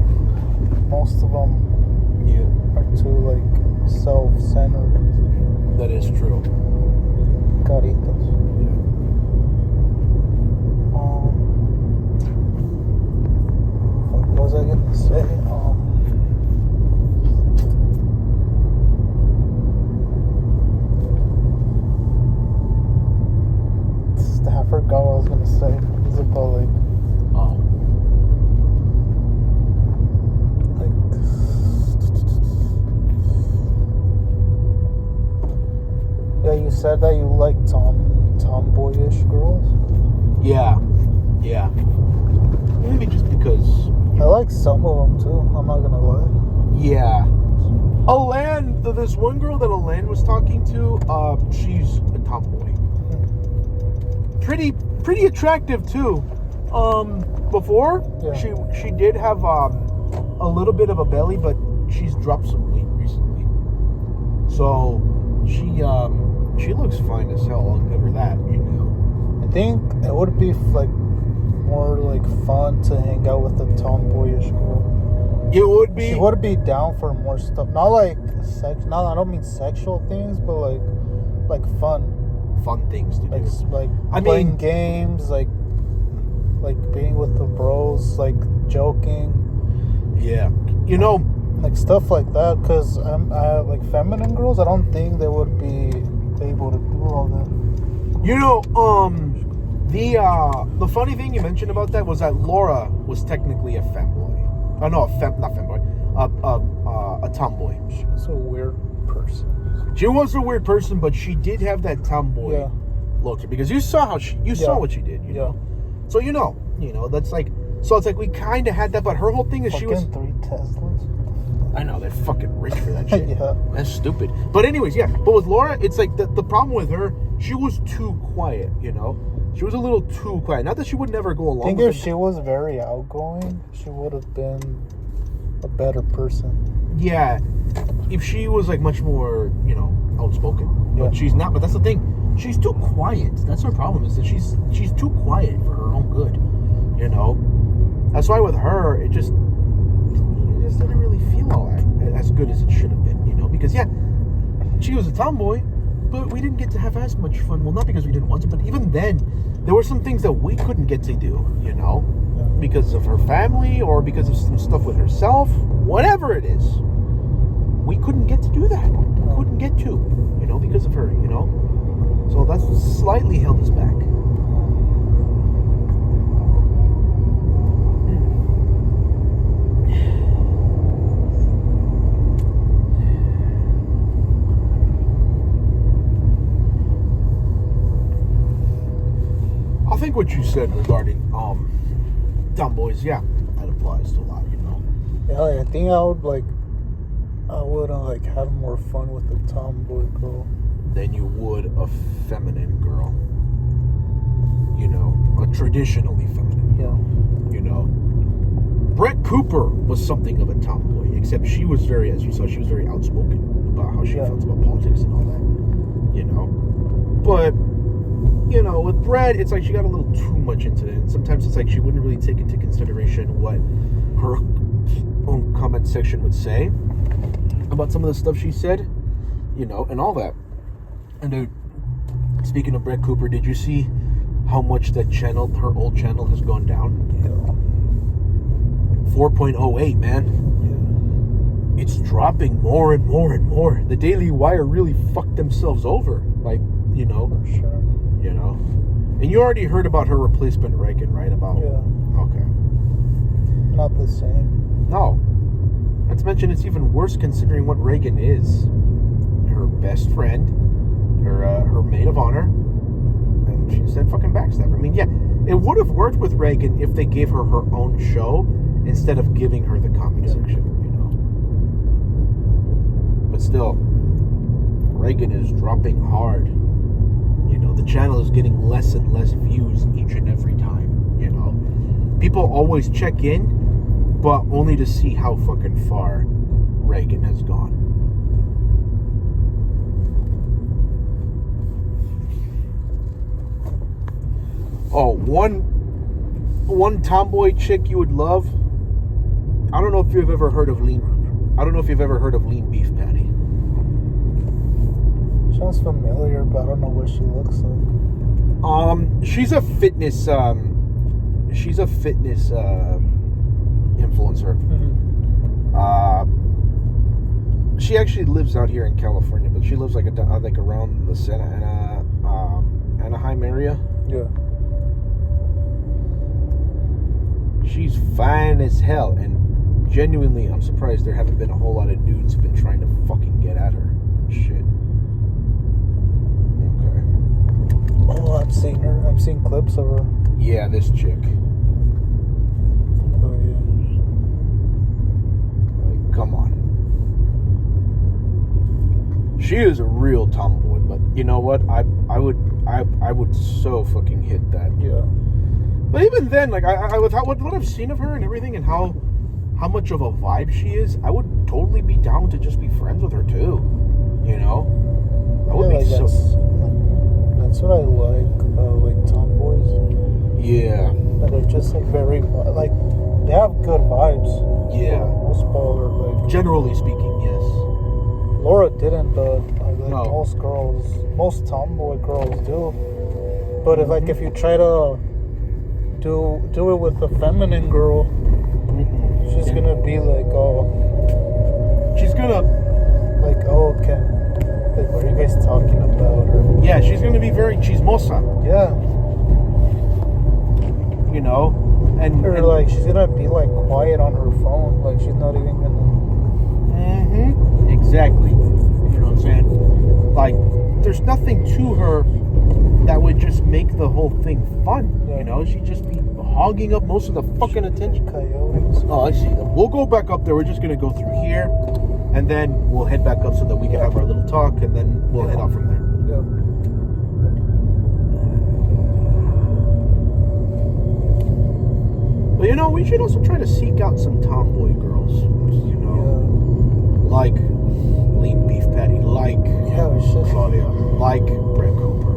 most of them are too like self-centered. That is true. Caritas. What was I gonna say? I forgot what I was gonna say. It was about like yeah, you said that you like tomboyish girls. Yeah. Maybe just because. I like some of them too. I'm not gonna lie. Yeah. Alan, this one girl that Alan was talking to, she's a tomboy. Pretty attractive too. Before she did have a little bit of a belly, but she's dropped some weight recently. So she looks fine as hell. I'll give her that, you know. I think it would be like more like fun to hang out with a tomboyish girl. It would be. She would be down for more stuff. Not like sex. No, I don't mean sexual things, but like fun. fun things to do. Like I playing mean- games, like being with the bros, like joking, Yeah. You know, like stuff like that. Because like feminine girls, I don't think they would be able to do all that. the funny thing you mentioned about that was that Laura was technically a femboy. Oh no, not femboy. A tomboy. She's a weird person. She was a weird person, but she did have that tomboy Yeah. look to her, because you saw how you saw what she did. You Yeah. know, so you know that's like. So it's like we kind of had that, but her whole thing is she was. Fucking 3 Teslas. I know they're fucking rich for that shit. Yeah. That's stupid. But anyways, yeah. But with Laura, it's like the problem with her, she was too quiet. You know, she was a little too quiet. Not that she would never go along. I think with if she was very outgoing, she would have been a better person. Yeah, if she was like much more, outspoken. Yeah. But she's not. But that's the thing. She's too quiet. That's her problem. Is that she's too quiet for her own good. You know. That's why with her, it just didn't really feel all that as good as it should have been. You know, because yeah, she was a tomboy, but we didn't get to have as much fun. Well, not because we didn't want to, but even then, there were some things that we couldn't get to do. You know. Because of her family or because of some stuff with herself, whatever it is, we couldn't get to do that. We couldn't get to, because of her, So that's slightly held us back. I think what you said regarding tomboys, yeah, that applies to a lot, Yeah, I think I would have more fun with a tomboy girl. Than you would a feminine girl. A traditionally feminine girl. Brett Cooper was something of a tomboy, except she was very, as you saw, she was very outspoken about how she felt about politics and all that. But with Brett, it's like she got a little too much into it. And sometimes it's like she wouldn't really take into consideration what her own comment section would say about some of the stuff she said, and all that. And dude, speaking of Brett Cooper, did you see how much that channel, her old channel, has gone down? Yeah. 4.08, man. Yeah. It's dropping more and more and more. The Daily Wire really fucked themselves over by, For sure. And you already heard about her replacement, Reagan, right? Yeah. Okay. Not the same. No. Not to mention, it's even worse considering what Reagan is. Her best friend, her maid of honor, and she said fucking backstab. I mean, yeah, it would have worked with Reagan if they gave her her own show instead of giving her the comment section, But still, Reagan is dropping hard. The channel is getting less and less views each and every time, People always check in, but only to see how fucking far Reagan has gone. Oh, one tomboy chick you would love. I don't know if you've ever heard of Lean Beef Patty. Sounds familiar, but I don't know what she looks like. She's a fitness influencer. Mm-hmm. She actually lives out here in California, but she lives like around the Santa Ana, Anaheim area. Yeah. She's fine as hell, and genuinely, I'm surprised there haven't been a whole lot of dudes who've been trying to fucking get at her and shit. Okay. Oh, I've seen her. I've seen clips of her. Yeah, this chick. Oh, yeah. Like, come on. She is a real tomboy, but you know what? I would so fucking hit that. Yeah. But even then, like with what I've seen of her and everything, and how much of a vibe she is, I would totally be down to just be friends with her too. I would be so. That's what I like about like tomboys. Yeah. That they're just like very like they have good vibes. Yeah. For the most part, like generally speaking, yes. Laura didn't, but like like No. most tomboy girls do. But if you try to do it with a feminine girl, she's gonna be like, oh, She's gonna, like, oh, okay, like, what are you guys talking about? Or, yeah, she's gonna be very chismosa, yeah, you know, and like she's gonna be like quiet on her phone, like she's not even gonna. exactly. You know what I'm saying? Like, there's nothing to her that would just make the whole thing fun. Yeah. You know, she'd just be hogging up most of the fucking attention. Coyotes. Oh, I see them. We'll go back up there. We're just gonna go through here, and then we'll head back up so that we can have our little talk, and then we'll head out from there. Yeah. But you know, we should also try to seek out some tomboy girls. You know, like Lean Beef Patty, like Yeah, we should. Claudia, like Brett Cooper.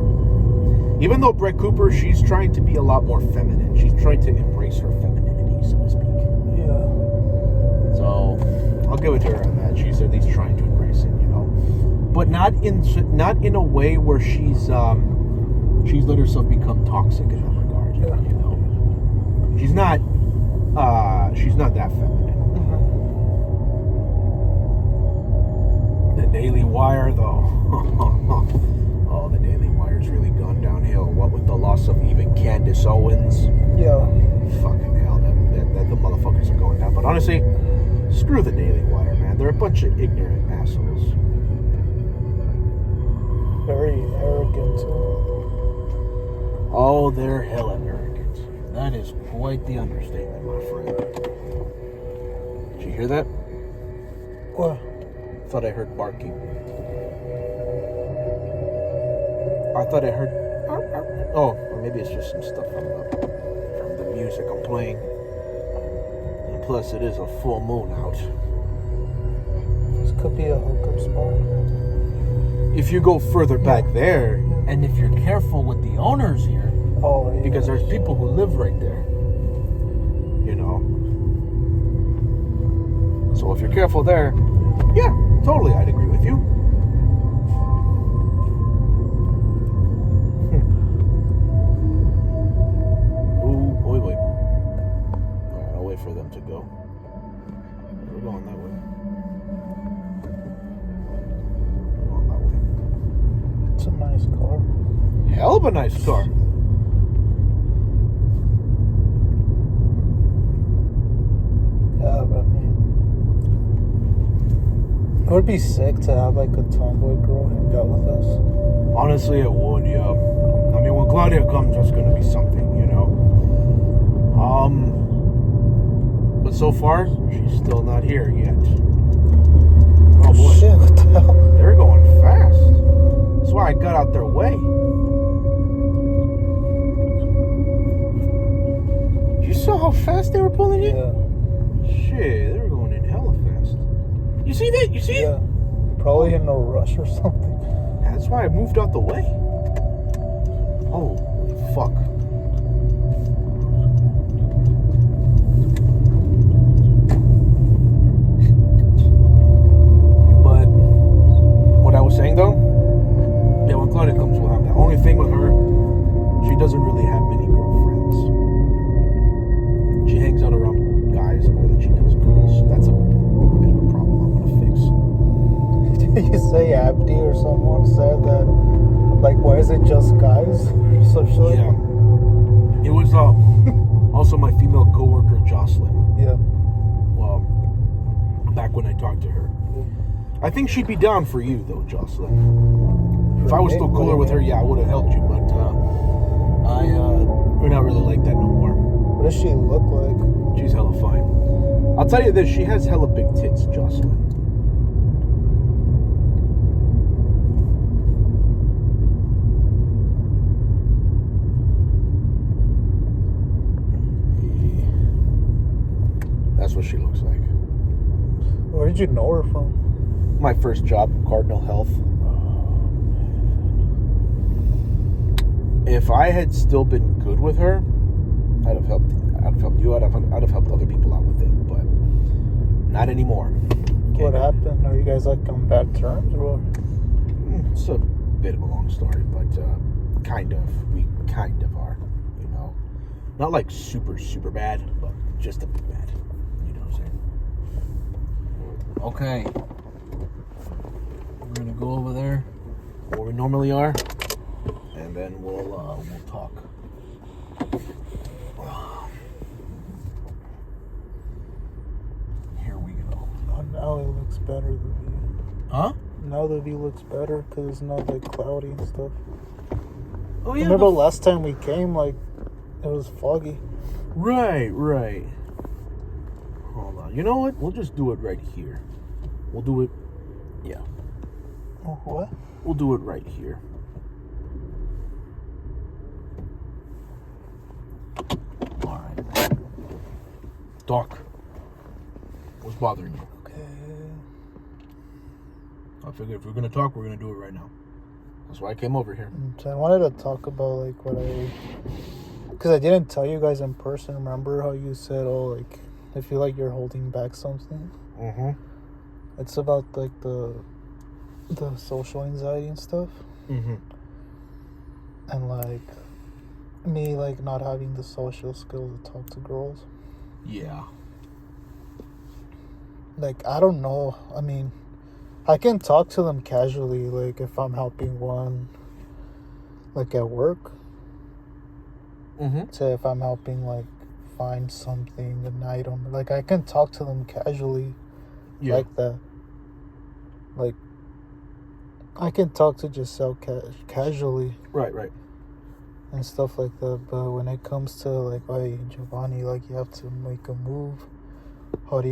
Even though Brett Cooper, she's trying to be a lot more feminine. She's trying to embrace her femininity, so to speak. Yeah. So I'll give it to her on that. She's at least trying to embrace it, you know, but not in a way where she's let herself become toxic in that regard. Yeah. You know, she's not that feminine. The Daily Wire, though. Oh, the Daily Wire's really gone downhill. What with the loss of even Candace Owens. Yeah. Fucking hell, that the motherfuckers are going down. But honestly, screw the Daily Wire, man. They're a bunch of ignorant assholes. Very arrogant too. Oh, they're hella arrogant. That is quite the understatement, my friend. Did you hear that? What? Thought I heard barking. I thought I heard. Oh, or maybe it's just some stuff from the music I'm playing. And plus, it is a full moon out. This could be a hookup spot. If you go further back there, and if you're careful with the owners here, Oh, yeah. because there's people who live right there, you know. So if you're careful there, yeah, totally, I'd agree with you. Ooh, wait. Alright, I'll wait for them to go. We're going that way. We're going that way. It's a nice car. Hell of a nice car. Yeah, but I mean, it would be sick to have like a tomboy girl hang out with us. Honestly, it would, yeah. I mean, when Claudia comes, that's gonna be something, you know. But so far, she's still not here yet. Oh boy, Shit, what the hell? they're going fast. That's why I got out their way. You saw how fast they were pulling in? Yeah. Shit, they were going in hella fast. You see that? You see it? Yeah. Probably in a rush or something. That's why I moved out the way. Holy fuck. But what I was saying though, yeah, when Claudia comes, we'll have that. Only thing with her, she doesn't really have many girlfriends. She hangs out around guys more than she does girls. That's a bit of a problem I want to fix. Did you say Abdi or someone said that, like, why is it just guys? So shit. Yeah. It was also my female coworker Jocelyn. Yeah. Well, back when I talked to her. I think she'd be down for you though, Jocelyn. If I was still cooler with her, yeah, I would have helped you, but we're not really like that no more. What does she look like? She's hella fine. I'll tell you this, she has hella big tits, Jocelyn. That's what she looks like. Where did you know her from? My first job, Cardinal Health. If I had still been good with her, I'd have helped you. I'd have helped other people out with it, but not anymore. What happened? Are you guys like on bad terms or what? It's a bit of a long story, but kind of. We kind of are, you know. Not like super, super bad, but just a bit bad. You know what I'm saying? Okay. We're gonna go over there where we normally are, and then we'll talk. Here we go. Oh, now it looks better, the view. Huh? Now the view looks better because it's not like cloudy and stuff. Oh yeah. Remember last time we came, like, it was foggy. Right. Hold on. You know what? We'll just do it right here. We'll do it. Yeah. Oh, what? We'll do it right here. All right. Doc, what's bothering you? Okay. I figured if we're gonna talk, we're gonna do it right now. That's why I came over here. So I wanted to talk about, like, because I didn't tell you guys in person. Remember how you said, oh, like, I feel like you're holding back something? Mm-hmm. It's about, like, the social anxiety and stuff. Mm-hmm. And, like, me, like, not having the social skills to talk to girls. Yeah. Like, I don't know. I mean, I can talk to them casually, like, if I'm helping one, like, at work. Mm-hmm. Say if I'm helping, like, find something, an item. Like, I can talk to them casually like that. Like, I can talk to Giselle casually. Right. And stuff like that. But when it comes to, like, hey, Giovanni, like, you have to make a move. How do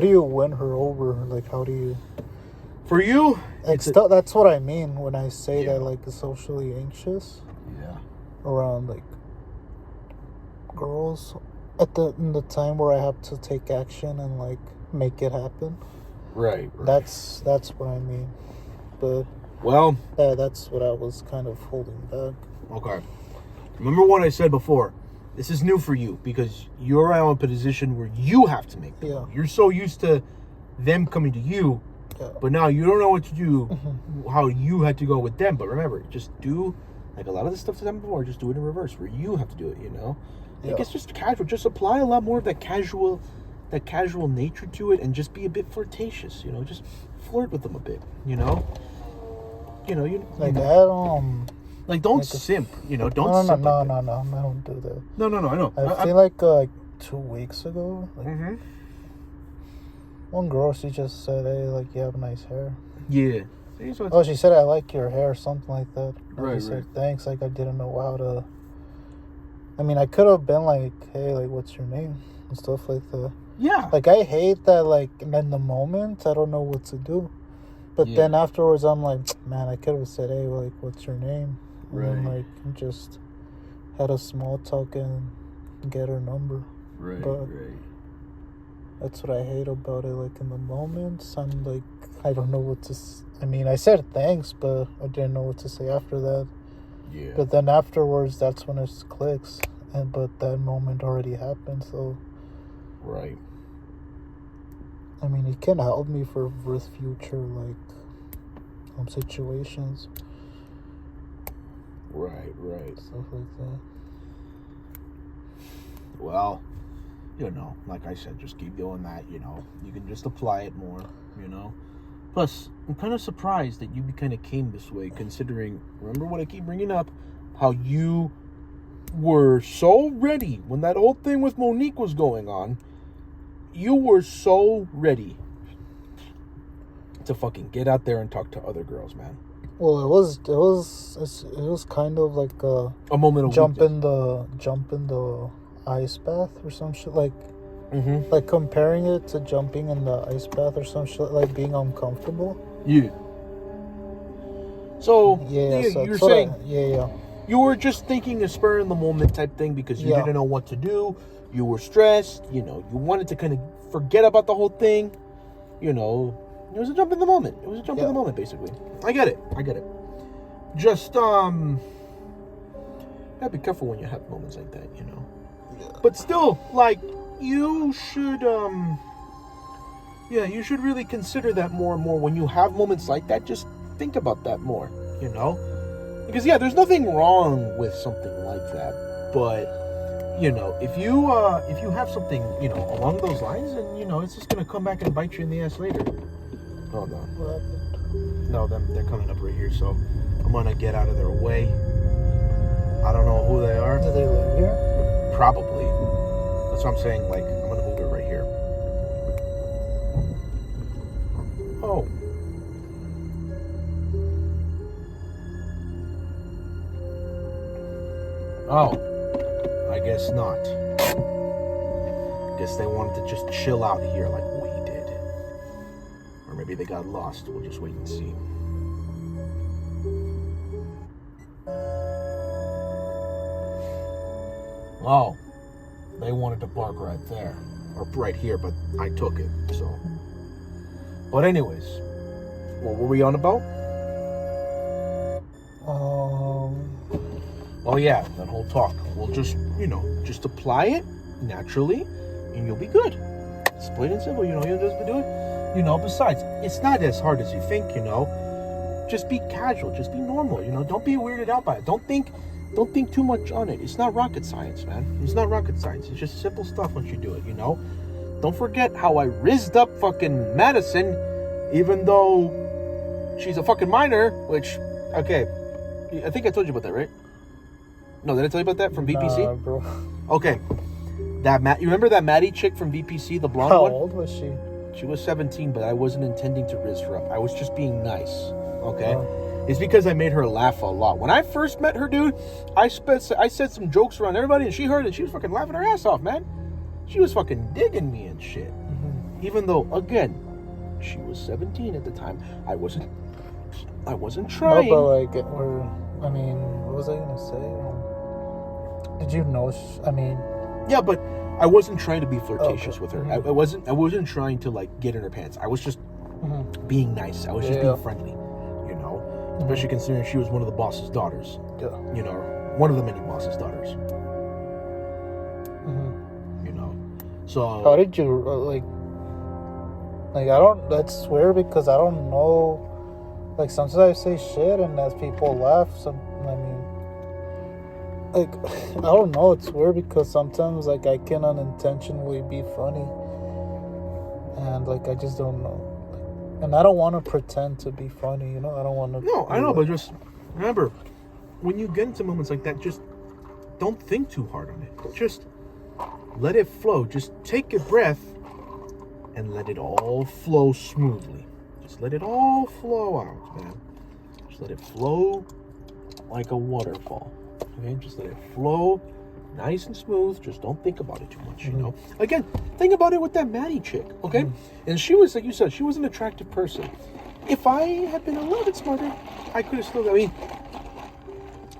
you win her over? Like, how do you... For you, that's what I mean when I say Yeah. that, like, socially anxious Yeah. around, like, girls in the time where I have to take action and, like, make it happen. Right. That's what I mean. But Well, that's what I was kind of holding back. okay. Remember what I said before. This is new for you because you're in a position where you have to make them. Yeah. You're so used to them coming to you, Yeah. but now you don't know what to do, how you had to go with them. But remember, just do, like a lot of the stuff that's happened before, just do it in reverse where you have to do it, you know? Like, Yeah. it's just casual. Just apply a lot more of that casual nature to it and just be a bit flirtatious, you know? Just flirt with them a bit, you know? You Like, know, I don't... like don't like simp, you know? Don't No, simp. like that. I don't do that. No, I know. I feel like 2 weeks ago, like, Mm-hmm. one girl, she just said, hey, like, you have nice hair. Yeah. See, so it's, Oh, she said, I like your hair, something like that. And I Right, said, right. thanks. Like, I didn't know how to... I mean, I could have been like, hey, like, what's your name? And stuff like that. yeah. Like, I hate that, like, in the moment, I don't know what to do. But Yeah. then afterwards, I'm like, man, I could have said, hey, like, what's your name? And then, Right. like, just had a small talk and get her number. Right, but- right. That's what I hate about it. Like, in the moments, I'm like, I don't know what to... I mean, I said thanks, but I didn't know what to say after that. Yeah. But then afterwards, that's when it clicks. But that moment already happened, so... Right. I mean, it can help me for future, like, situations. Right. Stuff like that. Well, you know, like I said, just keep doing that, you know. You can just apply it more, you know. Plus, I'm kind of surprised that you kind of came this way, considering, remember what I keep bringing up, how you were so ready when that whole thing with Monique was going on. You were so ready to fucking get out there and talk to other girls, man. Well, it was kind of like a moment of jump weakness. in the ice bath or some shit, like Mm-hmm. like comparing it to jumping in the ice bath or some shit, like being uncomfortable. Yeah. So, Yeah, so you're that's what saying yeah. you were just thinking a spur in the moment type thing because you Yeah. didn't know what to do. You were stressed. You know, you wanted to kind of forget about the whole thing. You know, it was a jump in the moment. It was a jump in Yeah. the moment, basically. I get it. Just, gotta be careful when you have moments like that, you know. But still, like, you should, Yeah, you should really consider that more and more. When you have moments like that, just think about that more, you know? Because, yeah, there's nothing wrong with something like that. But, you know, if you have something, you know, along those lines, then, you know, it's just going to come back and bite you in the ass later. Hold on. What happened? No, they're coming up right here, so I'm going to get out of their way. I don't know who they are. Do they live here? Probably. That's what I'm saying. Like, I'm going to move it right here. Oh. Oh. I guess not. Guess they wanted to just chill out here like we did. Or maybe they got lost. We'll just wait and see. Oh. They wanted to bark right there. Or right here, but I took it, so. But anyways, what were we on about? Oh yeah, that whole talk. We'll just, you know, just apply it naturally, and you'll be good. It's plain and simple, you know, you'll just do it. You know, besides, it's not as hard as you think, you know. Just be casual, just be normal, you know. Don't be weirded out by it. Don't think too much on it. It's not rocket science, man. It's not rocket science. It's just simple stuff once you do it, you know. Don't forget how I rizzed up fucking Madison, even though she's a fucking minor, which, okay, I think I told you about that, right? No, did I tell you about that from VPC? Nah, bro. Okay. You remember that Maddie chick from VPC, the blonde How one? old was she? She was 17, but I wasn't intending to rizz her up. I was just being nice, okay? Oh. It's because I made her laugh a lot. When I first met her, dude, I said some jokes around everybody, and she heard it. She was fucking laughing her ass off, man. She was fucking digging me and shit. Mm-hmm. Even though, again, she was 17 at the time. I wasn't trying. No, but like, what was I gonna say? Did you know? Yeah, but I wasn't trying to be flirtatious Okay. with her. Mm-hmm. I wasn't trying to like get in her pants. I was just being nice. I was just being friendly, you know. Especially considering she was one of the boss's daughters. Yeah. You know, one of the many boss's daughters. Mm-hmm. You know, so How did you I don't. That's weird because I don't know. Like sometimes I say shit and as people laugh. I don't know. It's weird because sometimes like I can unintentionally be funny, and like I just don't know. And I don't want to pretend to be funny. You know, I don't want to. No, I know, but just remember, when you get into moments like that, just don't think too hard on it. Just let it flow. Just take a breath and let it all flow smoothly. Just let it all flow out, man. Just let it flow like a waterfall. Okay, just let it flow nice and smooth. Just don't think about it too much, you know. Again, think about it with that Maddie chick, okay? And she was, like you said, she was an attractive person. If I had been a little bit smarter, I could have still,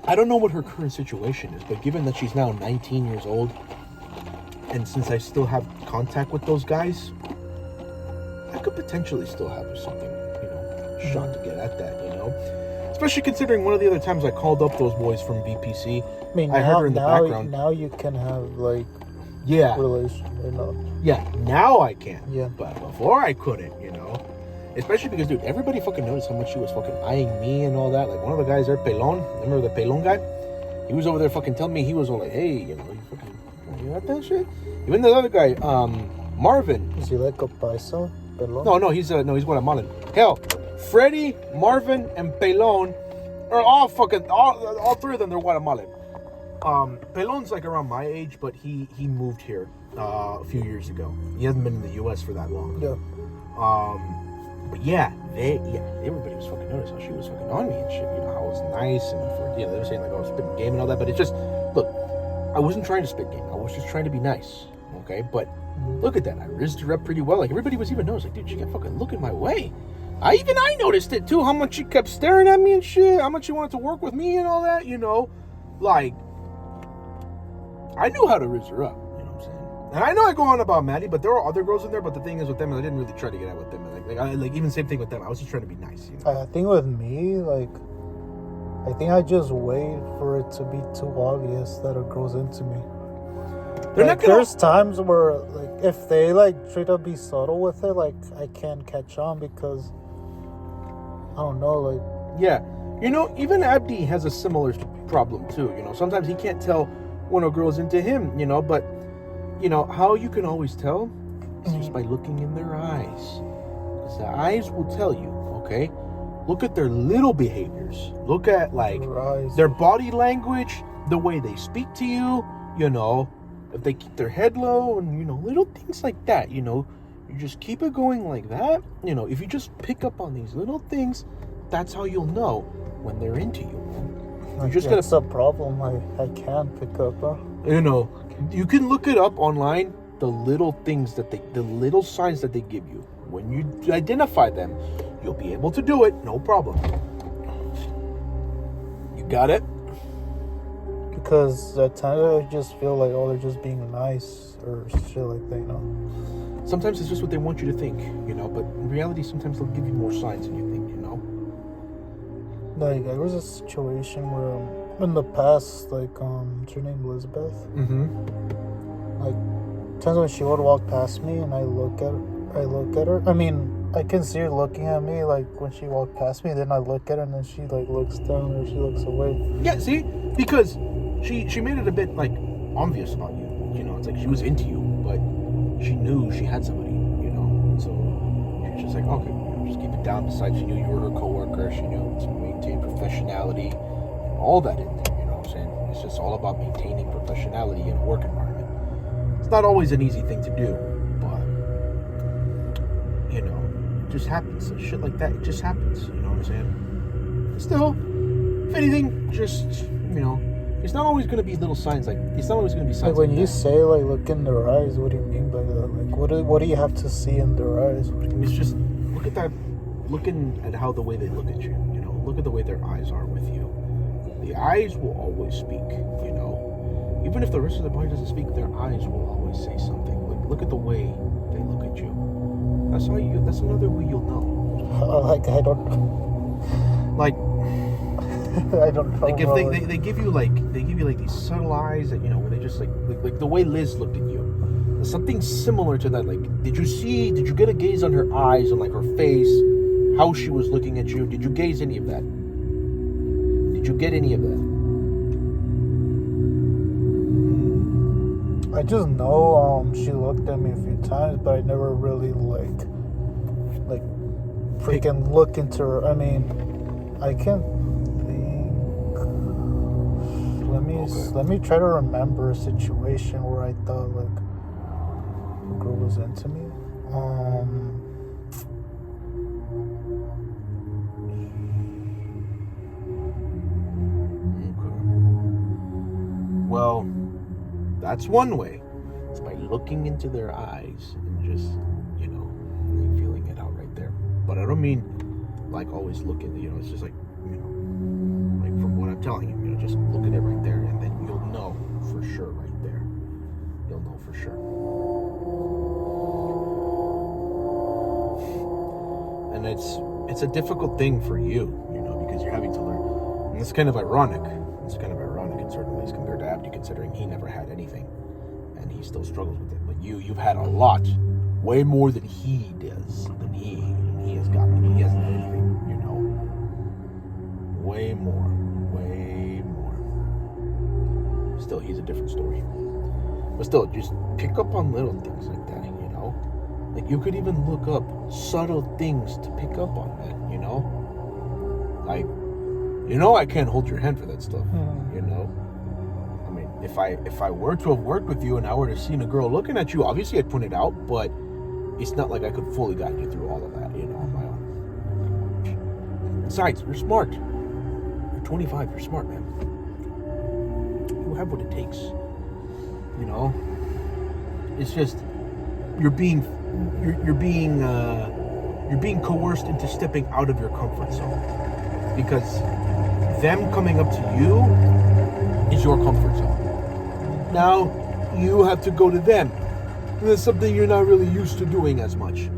I don't know what her current situation is, but given that she's now 19 years old, and since I still have contact with those guys, I could potentially still have something, shot to get at that, Especially considering one of the other times I called up those boys from VPC. I heard her in the background. Now you can have yeah, relation, yeah. Now I can. Yeah. But before I couldn't, Especially because, dude, everybody fucking noticed how much she was fucking eyeing me and all that. Like one of the guys there, Pelon. Remember the Pelon guy? He was over there fucking telling me, he was all like, "Hey, you got that shit?" Even the other guy, Marvin. Is he like a paisa? Pelon? No, he's Guatemalan. Hell, Freddy, Marvin, and Pelon are all three of them, they're Guatemalan. Pelon's like around my age, but he moved here a few years ago. He hasn't been in the US for that long. Yeah. But everybody was fucking noticed how she was fucking on me and shit. How it was nice and they were saying like I was spitting game and all that, but it's just, look, I wasn't trying to spit game. I was just trying to be nice. Okay, but look at that. I rizzed her up pretty well. Like everybody was even noticing, like, dude, she kept fucking looking my way. I noticed it too, how much she kept staring at me and shit, how much she wanted to work with me and all that, Like, I knew how to rizz her up, you know what I'm saying? And I know I go on about Maddie, but there are other girls in there, but the thing is with them, I didn't really try to get out with them. Like even same thing with them, I was just trying to be nice, I think with me, I think I just wait for it to be too obvious that it grows into me. They're like, not gonna. there's times where, like, if they like try to be subtle with it, like, I can't catch on because I don't know, like. Yeah, even Abdi has a similar problem too. Sometimes he can't tell when a girl's into him. But how you can always tell is just by looking in their eyes, because the eyes will tell you. Okay, look at their little behaviors. Look at like their body language, the way they speak to you. If they keep their head low and little things like that. You just keep it going like that. If you just pick up on these little things, that's how you'll know when they're into you. You're just That's a problem. I can't pick up. You can look it up online. The little things the little signs that they give you. When you identify them, you'll be able to do it. No problem. You got it? Because at times I just feel like, oh, they're just being nice or shit like that, Sometimes it's just what they want you to think, but in reality, sometimes they'll give you more signs than you think, Like, there was a situation where, in the past, like, what's her name, Elizabeth? Mm-hmm. Like, times when she would walk past me and I look at her. I mean, I can see her looking at me, like, when she walked past me, then I look at her and then she, like, looks down or she looks away. Yeah, see? Because she made it a bit, like, obvious about you. It's like she was into you, but she knew she had somebody, and so she was just like, okay, just keep it down. Besides, she knew you were her coworker. She knew to maintain professionality and all that in there, you know what I'm saying? It's just all about maintaining professionality in a work environment. It's not always an easy thing to do, but, it just happens. Shit like that, it just happens, you know what I'm saying? Still, if anything, just, it's not always going to be little signs it's not always going to be signs Like, when like you that. say, like, look in their eyes, what do you mean by that? Like, what do you have to see in their eyes? What do you It's just, look at that, looking at how the way they look at you, look at the way their eyes are with you. The eyes will always speak, even if the rest of the body doesn't speak, their eyes will always say something. Like, look at the way they look at you. That's another way you'll know. Like, I don't Like, I don't know. like if they give you like these subtle eyes that where they just like the way Liz looked at you. Something similar to that. Like, did you get a gaze on her eyes, on like her face, how she was looking at you? Did you gaze any of that? Did you get any of that? I just know she looked at me a few times, but I never really like freaking look into her. I mean, I can't think. Let me try to remember a situation where I thought like a girl was into me. Well, that's one way. It's by looking into their eyes and just, feeling it out right there. But I don't mean like always looking, it's just like, like from what I'm telling you, just look at it right there and then you'll know for sure right there. You'll know for sure. And it's a difficult thing for you, because you're having to learn. And it's kind of ironic. It's kind of ironic in certain ways compared to Abdi, considering he never had anything and he still struggles with it. But you've had a lot, way more than he does, than he has gotten. He hasn't had anything, way more. Still, he's a different story. But still, just pick up on little things like that, Like, you could even look up subtle things to pick up on, man, Like, I can't hold your hand for that stuff, I mean, if I were to have worked with you and I were to seen a girl looking at you, obviously I'd point it out, but it's not like I could fully guide you through all of that, on my own. Besides, you're smart. You're 25, you're smart, man. You have what it takes, It's just, you're being coerced into stepping out of your comfort zone, because them coming up to you is your comfort zone. Now you have to go to them. And that's something you're not really used to doing as much.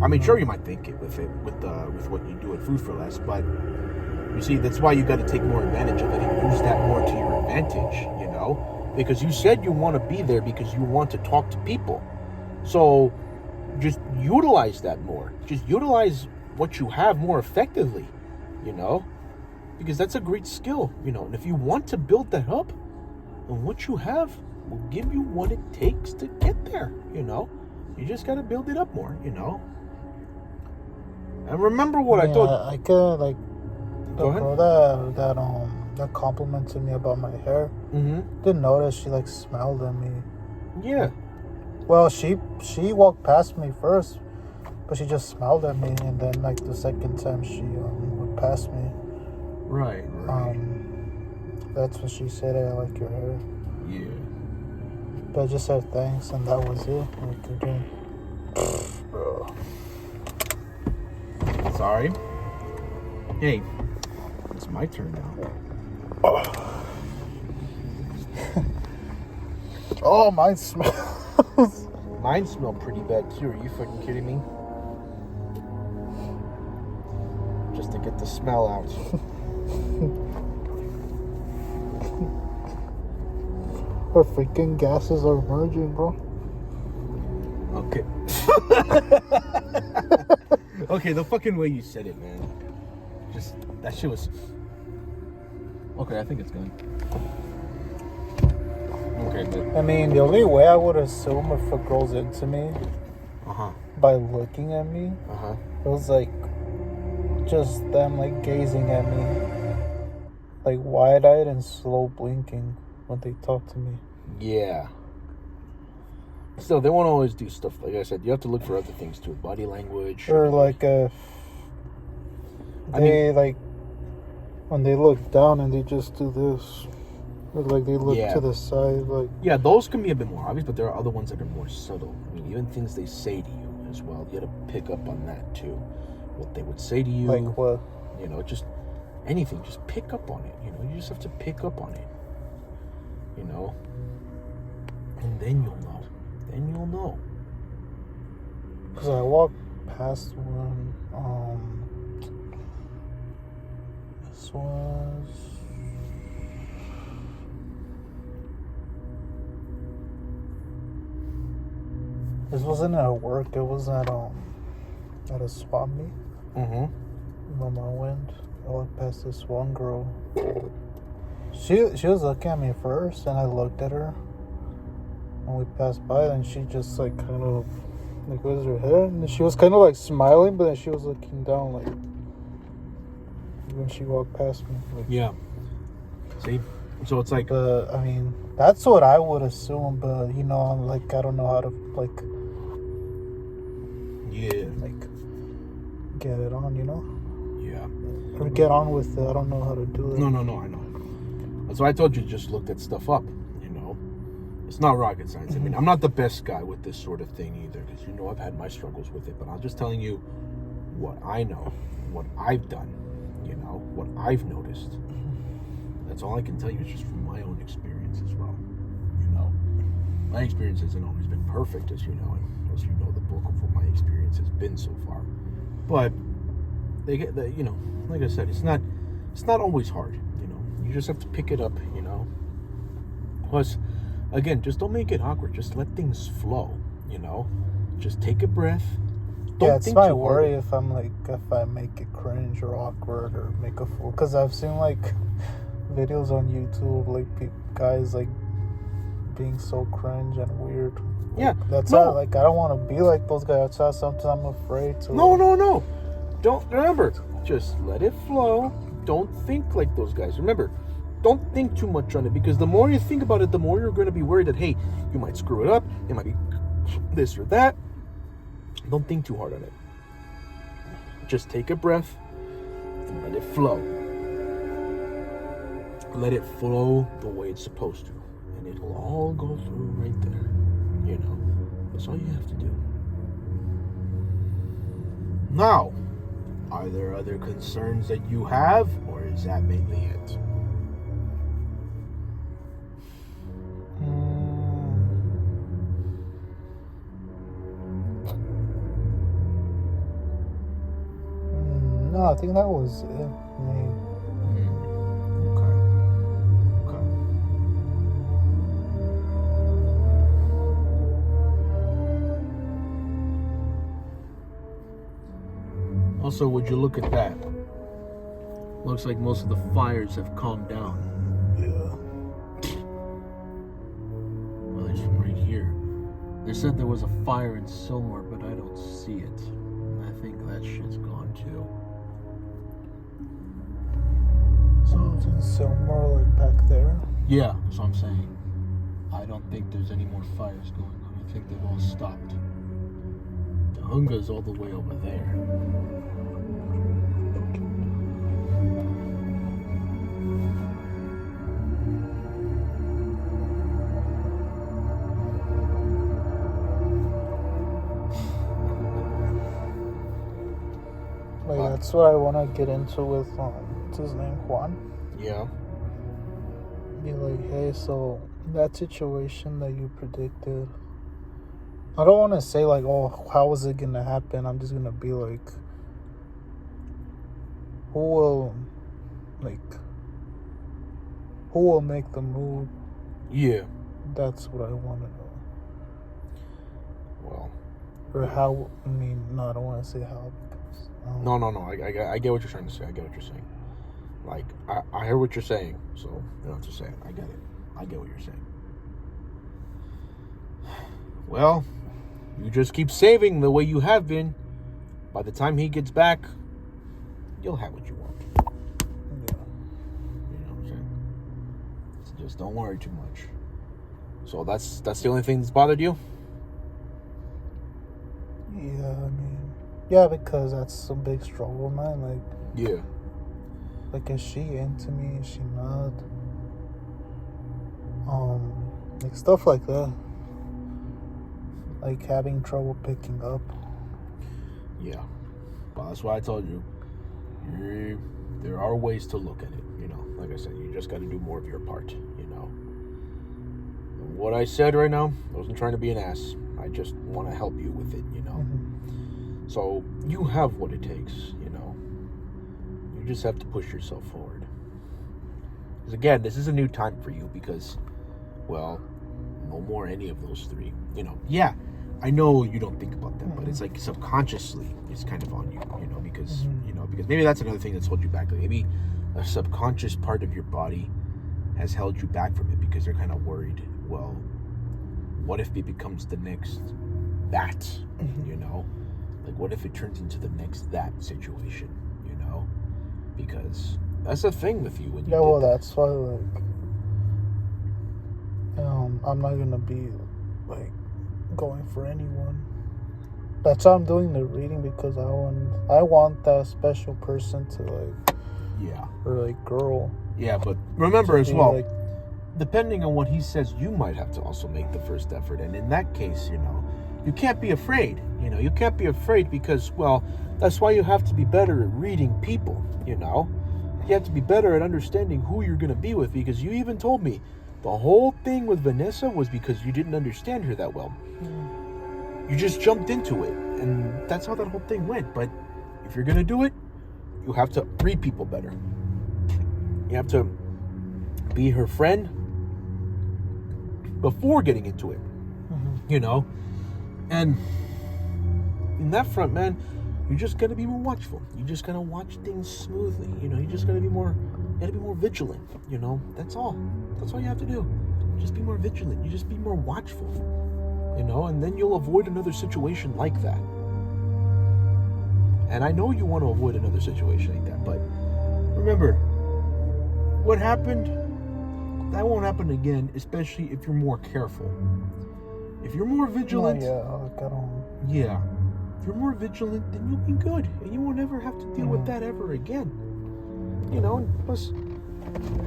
I mean, sure, you might think it with what you do at Food for Less, but you see, that's why you got to take more advantage of it and use that more to your advantage. because you said you want to be there because you want to talk to people. So just utilize that more. Just utilize what you have more effectively, you know, because that's a great skill, you know. And if you want to build that up, and what you have will give you what it takes to get there, you know. You just got to build it up more, you know. And remember what I told. I could like the Go ahead. girl that complimented me about my hair. Mm-hmm. Didn't notice she like smiled at me. Yeah. Well, she walked past me first, but she just smiled at me, and then like the second time she went past me. Right. That's when she said, "I like your hair." Yeah. But I just said thanks, and that was it. Like again, bro. Sorry. Hey, it's my turn now. Oh, mine smells. Mine smell pretty bad too. Are you fucking kidding me? Just to get the smell out. Our freaking gases are merging, bro. Okay. Okay, the fucking way you said it, man. Just, that shit was... Okay, I think it's gone. Okay, but... I mean, the only way I would assume if a girl's into me Uh-huh. by looking at me, Uh-huh. it was like just them like gazing at me, like wide-eyed and slow blinking when they talk to me. Yeah. Still, they won't always do stuff. Like I said, you have to look for other things too. Body language. Or like if they like when they look down and they just do this, or like they look Yeah. to the side, like Yeah, those can be a bit more obvious, but there are other ones that are more subtle. I mean, even things they say to you as well. You got to pick up on that too. What they would say to you. like what? You know, just anything. Just pick up on it. You know, you just have to pick up on it. You know? And then you'll know. Then you'll know. Because I walked past one. This was. This wasn't at work. It was at a swap meet. Mm-hmm. My mom went. I walked past this one girl. She was looking at me first, and I looked at her. And we passed by, and she just like kind of like was her hair, and she was kind of like smiling, but then she was looking down like when she walked past me. Like, Yeah. See? So it's like... but I mean, that's what I would assume. But you know, I'm like I don't know how to like Yeah. like get it on, you know, Yeah. or get on with it. I don't know how to do it. No, I know. That's why I told you, just look that stuff up, you know. It's not rocket science. I mean, I'm not the best guy with this sort of thing either, because you know I've had my struggles with it, but I'm just telling you what I know, what I've done, you know, what I've noticed. That's all I can tell you, is just from my own experience as well, you know. My experience hasn't always been perfect, as you know, and as you know, the bulk of what my experience has been so far. But they get the, you know, like I said, it's not always hard, you know. You just have to pick it up, you know. Plus, again, just don't make it awkward. Just let things flow, you know. Just take a breath. Yeah, it's think my too hard. worry if I'm like if I make it cringe or awkward or make a fool, because I've seen like videos on YouTube like guys like being so cringe and weird. Yeah, That's no. how, like I don't want to be like those guys. That's how sometimes I'm afraid to. No. Don't remember. Just let it flow. Don't think like those guys. Remember, don't think too much on it, because the more you think about it, the more you're going to be worried that, hey, you might screw it up. It might be this or that. Don't think too hard on it. Just take a breath and let it flow. Let it flow the way it's supposed to, and it'll all go through right there. You know, that's all you have to do. Now, are there other concerns that you have, or is that mainly it? No, I think that was it. I mean, Okay. Also, would you look at that? Looks like most of the fires have calmed down. Yeah. Well, there's one right here. They said there was a fire in Silmar, but I don't see it. I think that shit's gone too. So, So more like back there. yeah, that's what I'm saying. I don't think there's any more fires going on. I think they've all stopped. The Hunga's all the way over there. Like that's what I want to get into with what's his name, Juan. Yeah. Be like, hey, so that situation that you predicted, I don't want to say like, oh, how was it gonna happen? I'm just gonna be like, who will make the move? Yeah. That's what I want to know. Well. Or how? I mean, no, I don't want to say how because No. I get what you're trying to say. I get what you're saying. Like, I hear what you're saying. So, you know what to say. I get it. I get what you're saying. Well, you just keep saving the way you have been. By the time he gets back, you'll have what you want. Yeah. You know what I'm saying? So just don't worry too much. So that's the only thing that's bothered you? Yeah, I mean, yeah, because that's a big struggle, man. Like, Yeah. like, is she into me? Is she not? Like stuff like that. Like having trouble picking up. Yeah. Well, that's why I told you. There are ways to look at it, you know. Like I said, you just got to do more of your part, you know. And what I said right now, I wasn't trying to be an ass. I just want to help you with it, you know. Mm-hmm. So you have what it takes, you know. You just have to push yourself forward. Because again, this is a new time for you because, well, no more any of those three. You know, yeah, I know you don't think about them, but it's like subconsciously it's kind of on you, you know, because because maybe that's another thing that's held you back. Like maybe a subconscious part of your body has held you back from it because they're kind of worried. Well, what if it becomes the next that? You know, like what if it turns into the next that situation? You know, because that's the thing with you when you Yeah, did well, that. that's why, like, I'm not gonna be like going for anyone. That's why I'm doing the reading because I want that special person to like, Yeah. or like girl. Yeah, but remember to as be, well, like, depending on what he says, you might have to also make the first effort. And in that case, you know, you can't be afraid. You know, you can't be afraid because, well, that's why you have to be better at reading people, you know. You have to be better at understanding who you're going to be with because you even told me the whole thing with Vanessa was because you didn't understand her that well. You just jumped into it, and that's how that whole thing went. But if you're going to do it, you have to read people better. You have to be her friend before getting into it, you know? And in that front, man, you just gotta be more watchful. You just gotta watch things smoothly, you know? You just gotta be more vigilant, you know? That's all. That's all you have to do. Just be more vigilant. You just be more watchful, you know? And then you'll avoid another situation like that. And I know you want to avoid another situation like that, but remember, what happened, that won't happen again, especially if you're more careful. If you're more vigilant, yeah, if you're more vigilant, then you'll be good, and you won't ever have to deal with that ever again. You know, and plus,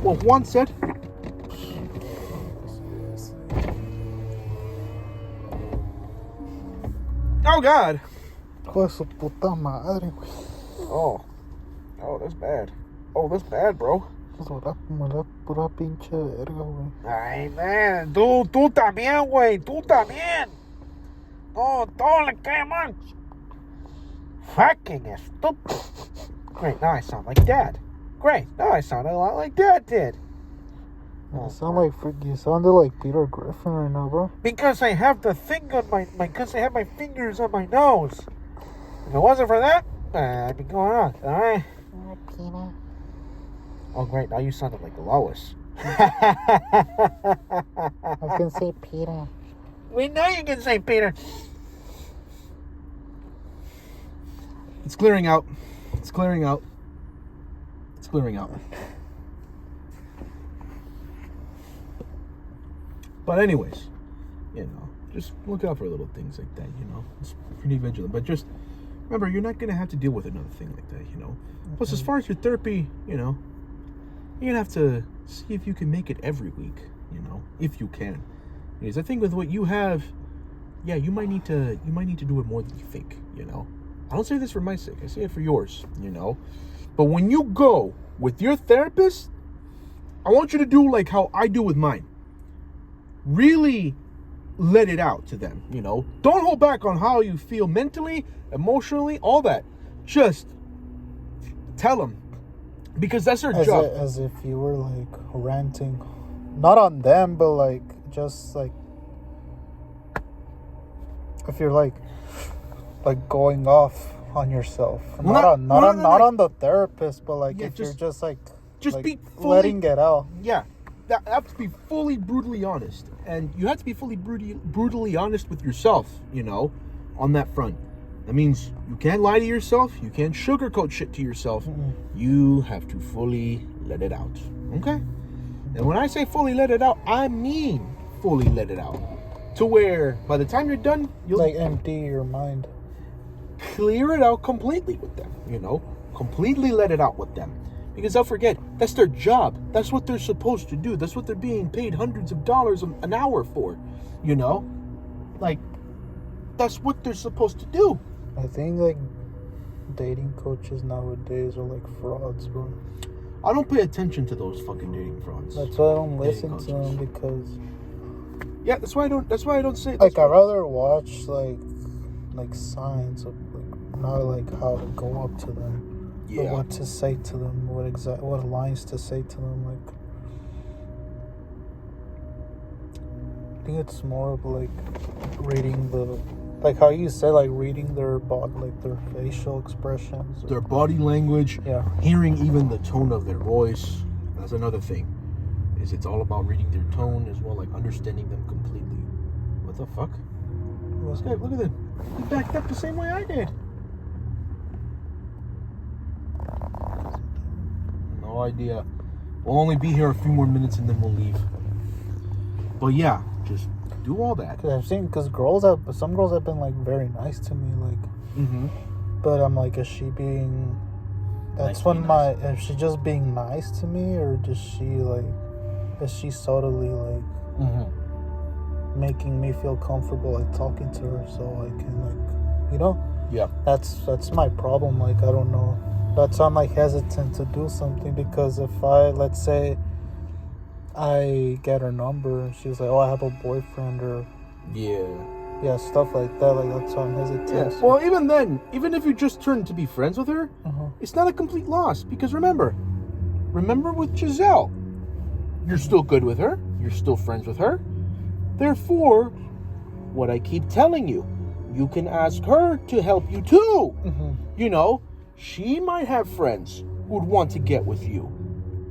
well, Juan said, oh God, Hijo de su puta madre, güey. oh, that's bad. Oh, that's bad, bro. Me da pura pinche verga, güey. Ay, man, tú también, güey, tú también. Oh, todo le cae mal. Fucking stupid. Great, now I sound like Dad. Great, now I sound a lot like Dad did. You sounded like Peter Griffin right now, bro. Because I have the thing on because I have my fingers on my nose. If it wasn't for that, Be going on, all right? Oh, great. Now you sounded like Lois. I can say Peter. We know you can say Peter. It's clearing out. It's clearing out. It's clearing out. But anyways, just look out for little things like that, It's pretty vigilant. But just remember, you're not going to have to deal with another thing like that, Plus, as far as your therapy, you're going to have to see if you can make it every week, if you can. Because I think with what you have, yeah, you might need to do it more than you think, I don't say this for my sake. I say it for yours, But when you go with your therapist, I want you to do like how I do with mine. Really let it out to them, Don't hold back on how you feel mentally, emotionally, all that. Just tell them. Because that's their job. As if you were like ranting. Not on them, but like just like if you're like going off on yourself. Not on the therapist, but like if you're just like be fully, letting it out. Yeah. That have to be fully brutally honest. And you have to be fully brutally honest with yourself, on that front. That means you can't lie to yourself. You can't sugarcoat shit to yourself. Mm-mm. You have to fully let it out. Okay? And when I say fully let it out, I mean fully let it out. To where by the time you're done, you'll like empty your mind. Clear it out completely with them, Completely let it out with them. Because don't forget, that's their job. That's what they're supposed to do. That's what they're being paid hundreds of dollars an hour for, Like, that's what they're supposed to do. I think, like, dating coaches nowadays are, like, frauds, bro. I don't pay attention to those fucking dating frauds. That's why I don't listen to them, because... Yeah, that's why I don't say... Like, I'd rather watch, like signs of, like, not, like, how to go up to them. Yeah. What to say to them, what lines to say to them, like... I think it's more of, like, reading the... Like how you say, like reading their body, like their facial expressions, their body language, hearing even the tone of their voice. That's another thing. It's all about reading their tone as well, like understanding them completely. What the fuck? This guy, look at him. He backed up the same way I did. No idea. We'll only be here a few more minutes and then we'll leave. But yeah, just do all that. Cause I've seen, some girls have been like very nice to me, like. Mm-hmm. But I'm like, is she being? Is she just being nice to me, or is she subtly like making me feel comfortable, like talking to her, so I can like, Yeah. That's my problem. Like I don't know. That's why I'm like hesitant to do something, because if let's say I get her number, she's like, oh, I have a boyfriend, or stuff like that. Like that's why I'm hesitant. Yeah. Well, even then, even if you just turn to be friends with her, it's not a complete loss, because remember with Giselle, you're still good with her, you're still friends with her. Therefore, what I keep telling you, you can ask her to help you too. She might have friends who'd want to get with you.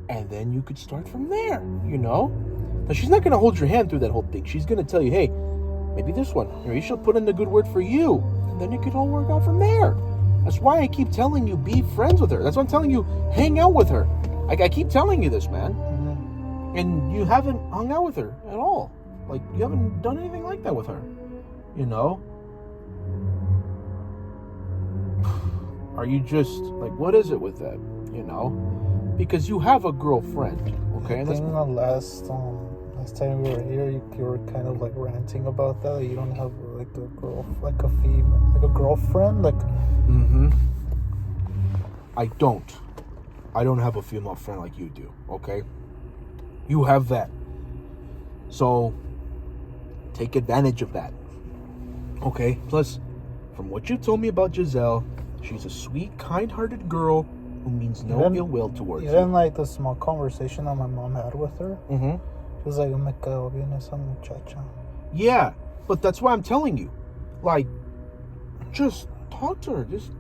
And then you could start from there, Now, she's not going to hold your hand through that whole thing. She's going to tell you, hey, maybe this one, or she'll put in a good word for you. And then it could all work out from there. That's why I keep telling you, be friends with her. That's why I'm telling you, hang out with her. I keep telling you this, man. And you haven't hung out with her at all. Like, you haven't done anything like that with her. Are you just, like, what is it with that? Because you have a girlfriend, okay? I think the last time we were here, you were kind of like ranting about that. Like, you don't have like a girlfriend, like. I don't have a female friend like you do, okay? You have that. So take advantage of that. Okay? Plus, from what you told me about Giselle, she's a sweet, kind-hearted girl who means no ill will towards you. Even like the small conversation that my mom had with her. She was like, me quedo bien esa muchacha. Yeah, but that's why I'm telling you. Like, just talk to her. Just,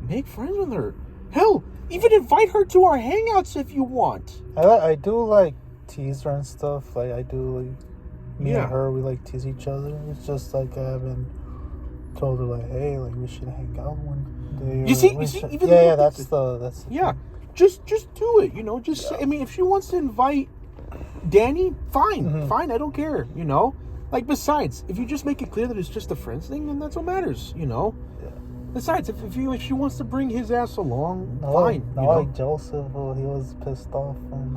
make friends with her. Hell, even invite her to our hangouts if you want. I do like tease her and stuff. Like I do like me Yeah. and her, we like tease each other. It's just like I haven't told her like, hey, like we should hang out one day. You or see, we you see, should- even yeah, though that's the Yeah, just do it. You know, just say, I mean, if she wants to invite Danny, fine, fine. I don't care. You know, like besides, if you just make it clear that it's just a friends thing, then that's what matters. You know. Yeah. Besides, if she wants to bring his ass along, No, fine. no, You know? like Joseph, he was pissed off and.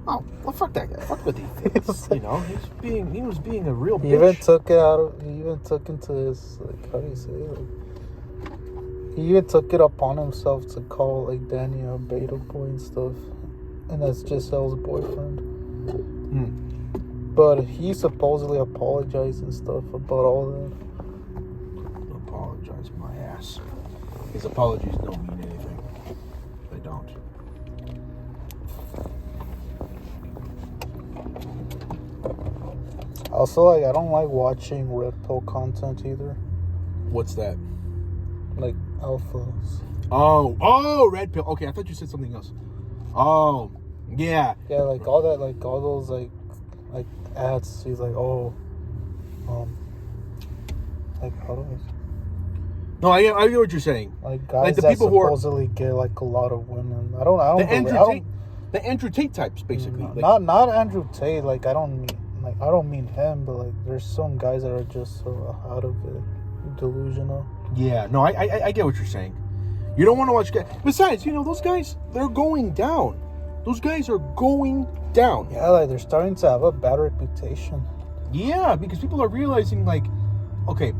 Oh, well, fuck that guy. Fuck what he thinks. You know, he was being a real He bitch. even took it out. He even took into his like, how do you say it? Like, he even took it upon himself to call like Danny a beta boy and stuff, and that's Giselle's boyfriend. But he supposedly apologized and stuff about all that. Apologize my ass. His apologies don't mean anything. They don't. Also, like I don't like watching red pill content either, What's that? like alphas. Oh, red pill. Okay, I thought you said something else. Oh, yeah. Yeah, like all that, like all those like ads. He's like, oh, like how do No, I get what you're saying. like guys Like the that people who are- supposedly get like a lot of women. I don't The Andrew Tate types, basically. Like, not Andrew Tate. Like I don't mean him, but like there's some guys that are just so out of it, delusional. yeah, no, I get what you're saying. You don't want to watch guys. Besides, you know, those guys, they're going down. Those guys are going down. Yeah, like they're starting to have a bad reputation. Yeah, because people are realizing, like, okay,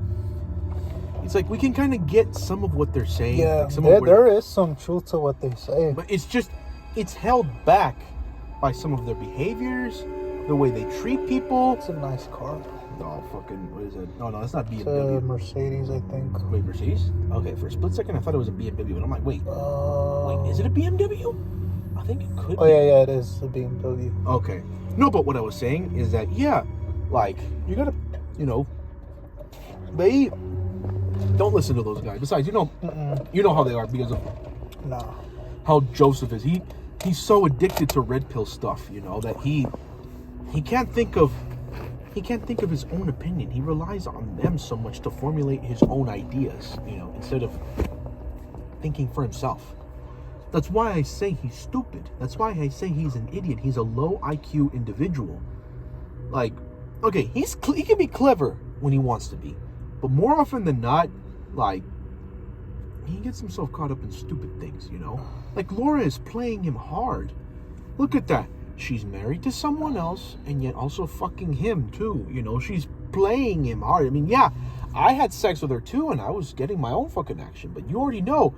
it's like we can kind of get some of what they're saying. Yeah, like some of there is some truth to what they say. but it's just, it's held back by some of their behaviors, the way they treat people. It's a nice car. Oh, fucking, what is it? No, that's not It's a BMW. Mercedes, I think. Wait, Mercedes? Okay, for a split second, I thought it was a BMW, and I'm like, wait, is it a BMW? I think it could Oh be. yeah, it is a BMW. Okay. No, but what I was saying is that, yeah, like, you gotta, you know, they don't listen to those guys. Besides, you know how they are because of Nah. how Joseph is. He's so addicted to red pill stuff, you know, that he can't think of his own opinion. He relies on them so much to formulate his own ideas, you know, instead of thinking for himself. That's why I say he's stupid. That's why I say he's an idiot. He's a low IQ individual. Like, okay, he can be clever when he wants to be, but more often than not, like, he gets himself caught up in stupid things, you know? Like, Laura is playing him hard. Look at that. She's married to someone else and yet also fucking him too, you know? She's playing him hard. I mean, yeah, I had sex with her too and I was getting my own fucking action, but you already know.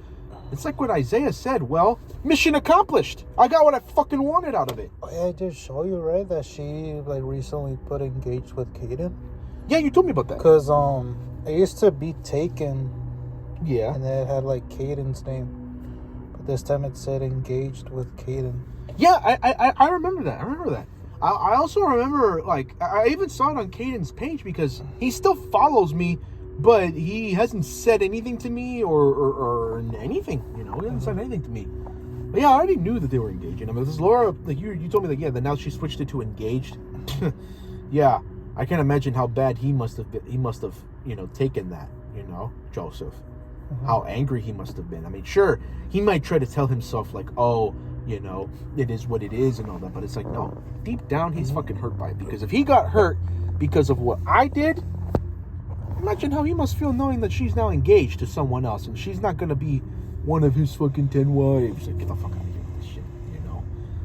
It's like what Isaiah said. Well, mission accomplished. I got what I fucking wanted out of it. Oh, yeah, I did show you, right, that she like recently put engaged with Caden. Yeah, you told me about that. Cause it used to be Taken, Yeah. and it had like Caden's name, but this time it said engaged with Caden. Yeah, I remember that. I also remember, like, I even saw it on Caden's page because he still follows me, but he hasn't said anything to me or anything, you know? He hasn't said anything to me. But yeah, I already knew that they were engaged. I mean, this Laura, like, you told me that, yeah, that now she switched it to engaged. Yeah, I can't imagine how bad he must have, you know, taken that, you know, Joseph. How angry he must have been. I mean, sure, he might try to tell himself, like, oh, you know, it is what it is and all that, but it's like, no, deep down, he's fucking hurt by it. Because if he got hurt because of what I did, imagine how he must feel knowing that she's now engaged to someone else and she's not going to be one of his fucking 10 wives. Like, get the fuck out of here with this shit, you know?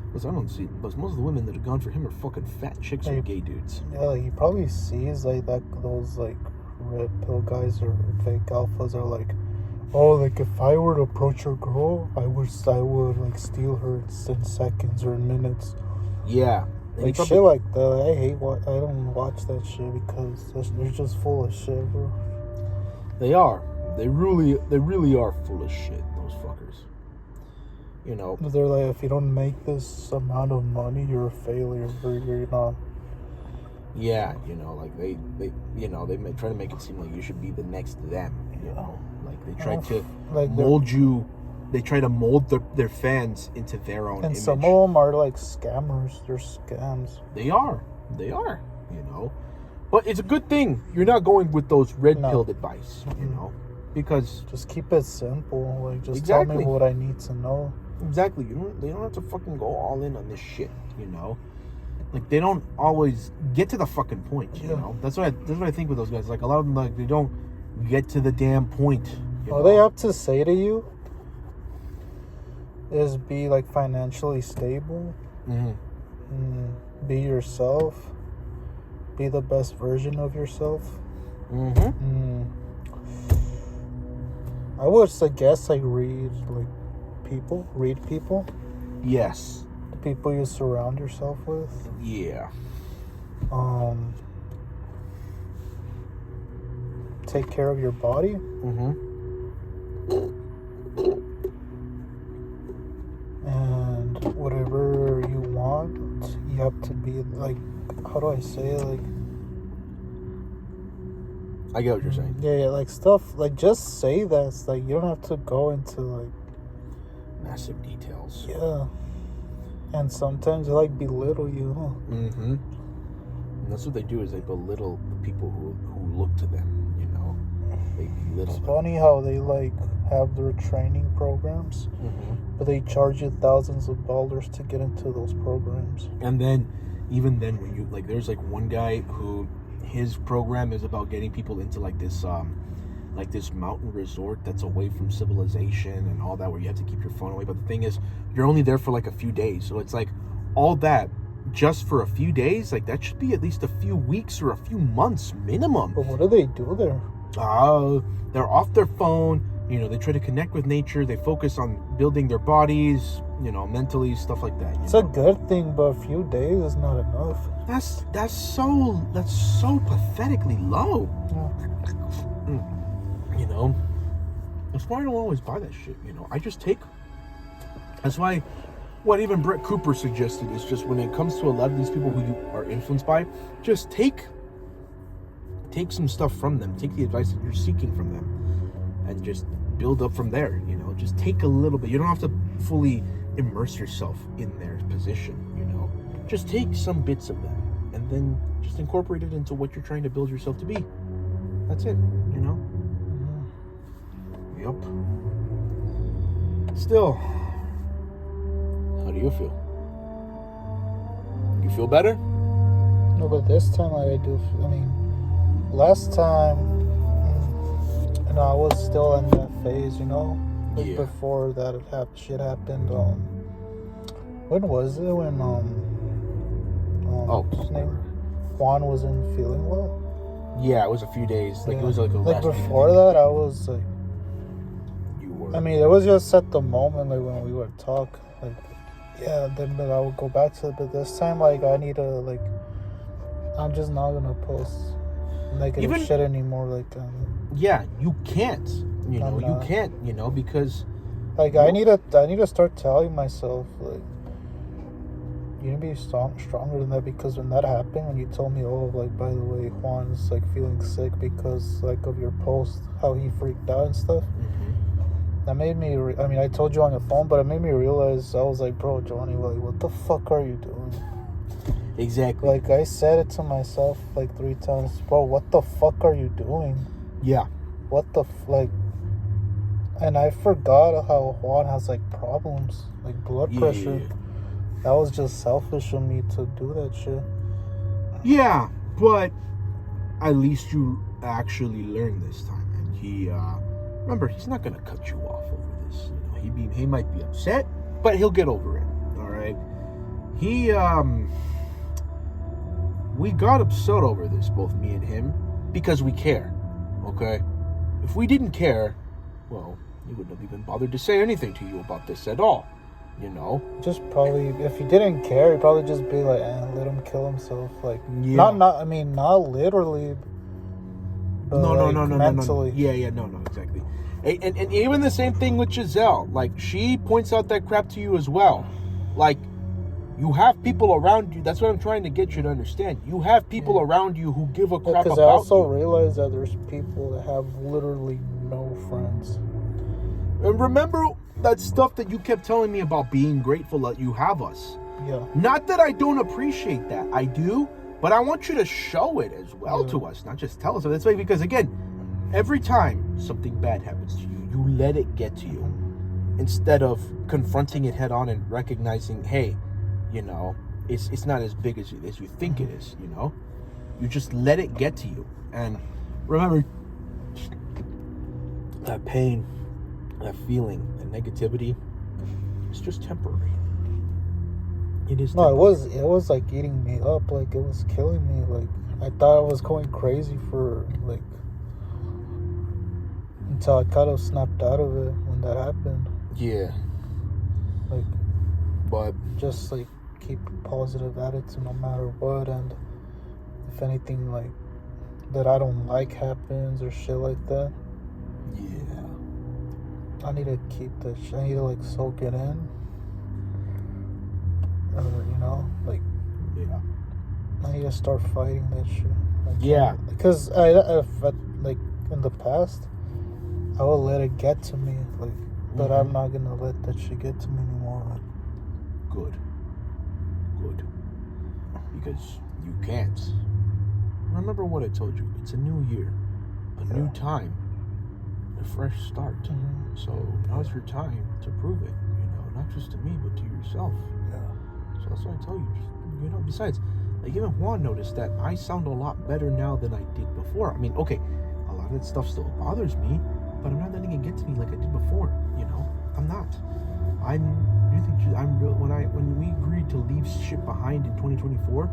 Because I don't see, because most of the women that have gone for him are fucking fat chicks or gay dudes. Yeah, like he probably sees like that those like red pill guys or fake alphas are like, oh, like if I were to approach a girl, I would like steal her in seconds or in minutes. Yeah. And Like he shit like that. I don't watch that shit because they're just full of shit, bro. They are. They really are full of shit, those fuckers. You know. They're like, if you don't make this amount of money, you're a failure, or you're not. Yeah, you know, like they you know, they try to make it seem like you should be the next them, You know, like they try to like mold you. They try to mold their fans into their own and image. some of them are like scammers. They're scams. They are. You know, but it's a good thing you're not going with those red-pilled advice. You know, because Just keep it simple. Like, just Exactly. tell me what I need to know. exactly, they don't have to fucking go all in on this shit. You know, like they don't always get to the fucking point. You know, that's what I think with those guys. Like a lot of them, like they don't get to the damn point. All they have to say to you is be like financially stable, be yourself, be the best version of yourself. I would suggest like read people, Yes. the people you surround yourself with. Yeah. Take care of your body. And whatever you want, you have to be like, how do I say it? Like, I get what you're saying. yeah, like stuff, like just say that. It's like, you don't have to go into like, Massive details. yeah. And sometimes they like belittle you, huh? And that's what they do, is they belittle the people who look to them, you know. They belittle It's them. funny how they like have their training programs, but they charge you thousands of dollars to get into those programs. And then, even then, when you, like, there's like one guy who, his program is about getting people into like this mountain resort that's away from civilization and all that, where you have to keep your phone away. But the thing is, you're only there for like a few days, so it's like all that just for a few days. Like that should be at least a few weeks or a few months minimum. But what do they do there? They're off their phone. You know, they try to connect with nature. They focus on building their bodies, you know, mentally, stuff like that. It's a good thing, but a few days is not enough. That's so pathetically low. You know, that's why I don't always buy that shit. You know, I just take. That's why what even Brett Cooper suggested is just, when it comes to a lot of these people who you are influenced by, just take some stuff from them. Take the advice that you're seeking from them, and just build up from there. You know, just take a little bit. You don't have to fully immerse yourself in their position. You know, just take some bits of them, and then just incorporate it into what you're trying to build yourself to be. That's it. You know. Yup. Still, how do you feel? You feel better? No, but this time I do. I mean, last time, you know, I was still in that phase, you know, like before that shit happened. When was it? When what's his name? Juan wasn't feeling well. Yeah, it was a few days. Like, it was like a like last before that, I was like, you were. I mean, it was just at the moment, like when we would talk, like, yeah, then I would go back to it. But this time, like, I need to, like, I'm just not gonna post negative shit anymore. Like, yeah, you can't. You know, you can't. You know, because like, I need to start telling myself, like, you need to be stronger than that. Because when that happened, when you told me, oh, like, by the way, Juan's like feeling sick because like of your post, how he freaked out and stuff. That made me. I mean, I told you on the phone, but it made me realize. I was like, bro, Johnny, like, what the fuck are you doing? Exactly. Like, I said it to myself like 3 times, bro. What the fuck are you doing? Yeah. What the like? And I forgot how Juan has like problems, like blood pressure. Yeah. That was just selfish of me to do that shit. Yeah, but at least you actually learned this time. And he, remember, he's not gonna cut you off over this. You know, he might be upset, but he'll get over it. All right. We got upset over this, both me and him, because we care. Okay. If we didn't care, well, he wouldn't have even bothered to say anything to you about this at all. You know, just probably, if he didn't care, he'd probably just be like, let him kill himself. Like, yeah. I mean, not literally, but no, mentally. Yeah, no, exactly. And even the same thing with Giselle. Like, she points out that crap to you as well. Like, You have people around you. That's what I'm trying to get you to understand. You have people around you who give a crap Because about I also you. realize that there's people that have literally no friends. And remember that stuff that you kept telling me about being grateful that you have us. Yeah. Not that I don't appreciate that. I do. But I want you to show it as well to us, not just tell us. That's why, because again, every time something bad happens to you, you let it get to you instead of confronting it head on and recognizing, hey, you know, it's not as big as you think it is. You know, you just let it get to you, and remember that pain, that feeling, that negativity. It's just temporary. It is. No, it was like eating me up. Like, it was killing me. Like, I thought I was going crazy for, like, until I kind of snapped out of it when that happened. Yeah. Like, But just, like, keep a positive attitude no matter what. And if anything, like, that I don't like happens or shit like that, yeah. I need to keep that shit. I need to, like, soak it in. Or, you know, like, Yeah. I need to start fighting that shit. Like, Yeah. Because like in the past, I would let it get to me, like, but I'm not gonna let that shit get to me anymore. Like, Good. Because you can't. Remember what I told you. It's a new year, a new time, a fresh start. Mhm. So now's your time to prove it. You know, not just to me, but to yourself. yeah. So that's what I tell you. Just, you know, besides, like, even Juan noticed that I sound a lot better now than I did before. I mean, okay, a lot of that stuff still bothers me, but I'm not letting it get to me like I did before. You know, I'm not. When we agreed to leave shit behind in 2024,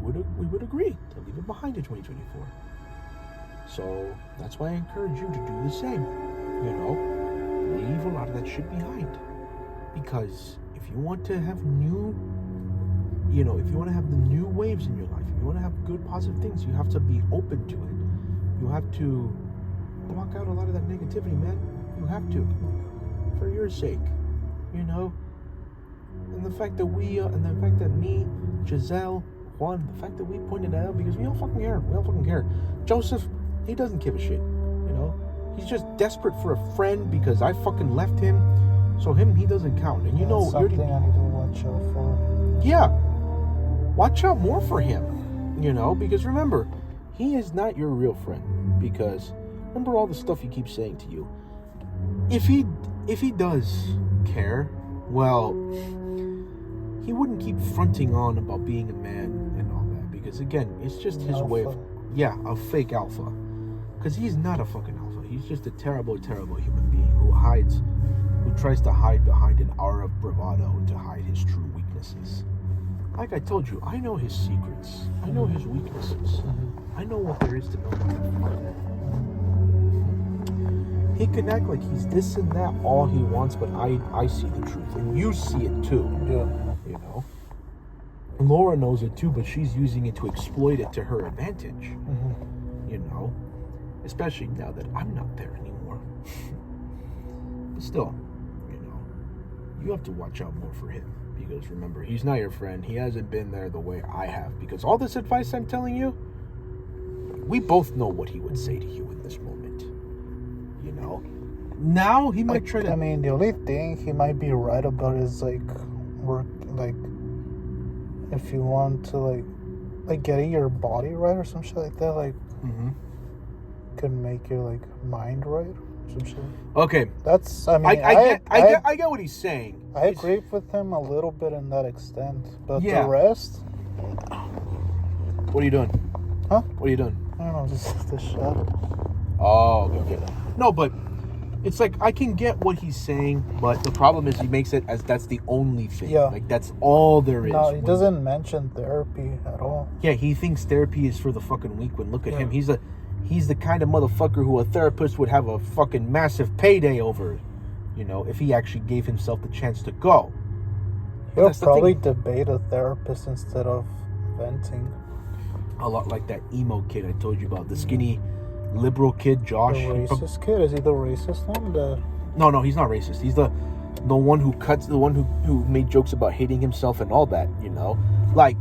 we would agree to leave it behind in 2024. So that's why I encourage you to do the same. You know, leave a lot of that shit behind, because if you want to have new, you know, if you want to have the new waves in your life, if you want to have good positive things, you have to be open to it. You have to block out a lot of that negativity, man. You have to, for your sake, you know. And the fact that me, Giselle, Juan, the fact that we pointed that out, because we all fucking care. Joseph, he doesn't give a shit, you know. He's just desperate for a friend because I fucking left him. So he doesn't count. And you know, That's something I need to watch out for. yeah, watch out more for him, you know, because remember, he is not your real friend. Because remember all the stuff he keeps saying to you. If he does care, well, he wouldn't keep fronting on about being a man and all that, because again, it's just his way of, a fake alpha. Because he's not a fucking alpha. He's just a terrible, terrible human being who tries to hide behind an aura of bravado to hide his true weaknesses. Like I told you, I know his secrets. I know his weaknesses. I know what there is to know about that father. He can act like he's this and that all he wants, but I see the truth, and you see it too. Yeah. You know, Laura knows it too, but she's using it to exploit it to her advantage. You know, especially now that I'm not there anymore. But still, you know, you have to watch out more for him, because remember, he's not your friend. He hasn't been there the way I have, because all this advice I'm telling you, we both know what he would say to you in this moment. You know, now he might try to. I mean, the only thing he might be right about is, like, work, like, if you want to, like getting your body right or some shit like that, like, could make your, like, mind right or some shit. Okay, That's, I mean, I get what he's saying. I agree with him a little bit in that extent, but Yeah. the rest, What are you doing? huh? What are you doing? I don't know, just the shadow. Oh, okay. No, but it's like, I can get what he's saying, but the problem is he makes it as that's the only thing. Yeah. Like, that's all there is. No, he doesn't mention therapy at all. Yeah, he thinks therapy is for the fucking weak. When look at Yeah. him, he's the kind of motherfucker who a therapist would have a fucking massive payday over, you know, if he actually gave himself the chance to go. He'll That's the probably thing. debate a therapist instead of venting. A lot like that emo kid I told you about, the skinny liberal kid, Josh. The racist kid? Is he the racist one? No, he's not racist. He's the the one who cuts, the one who made jokes about hating himself and all that, you know, like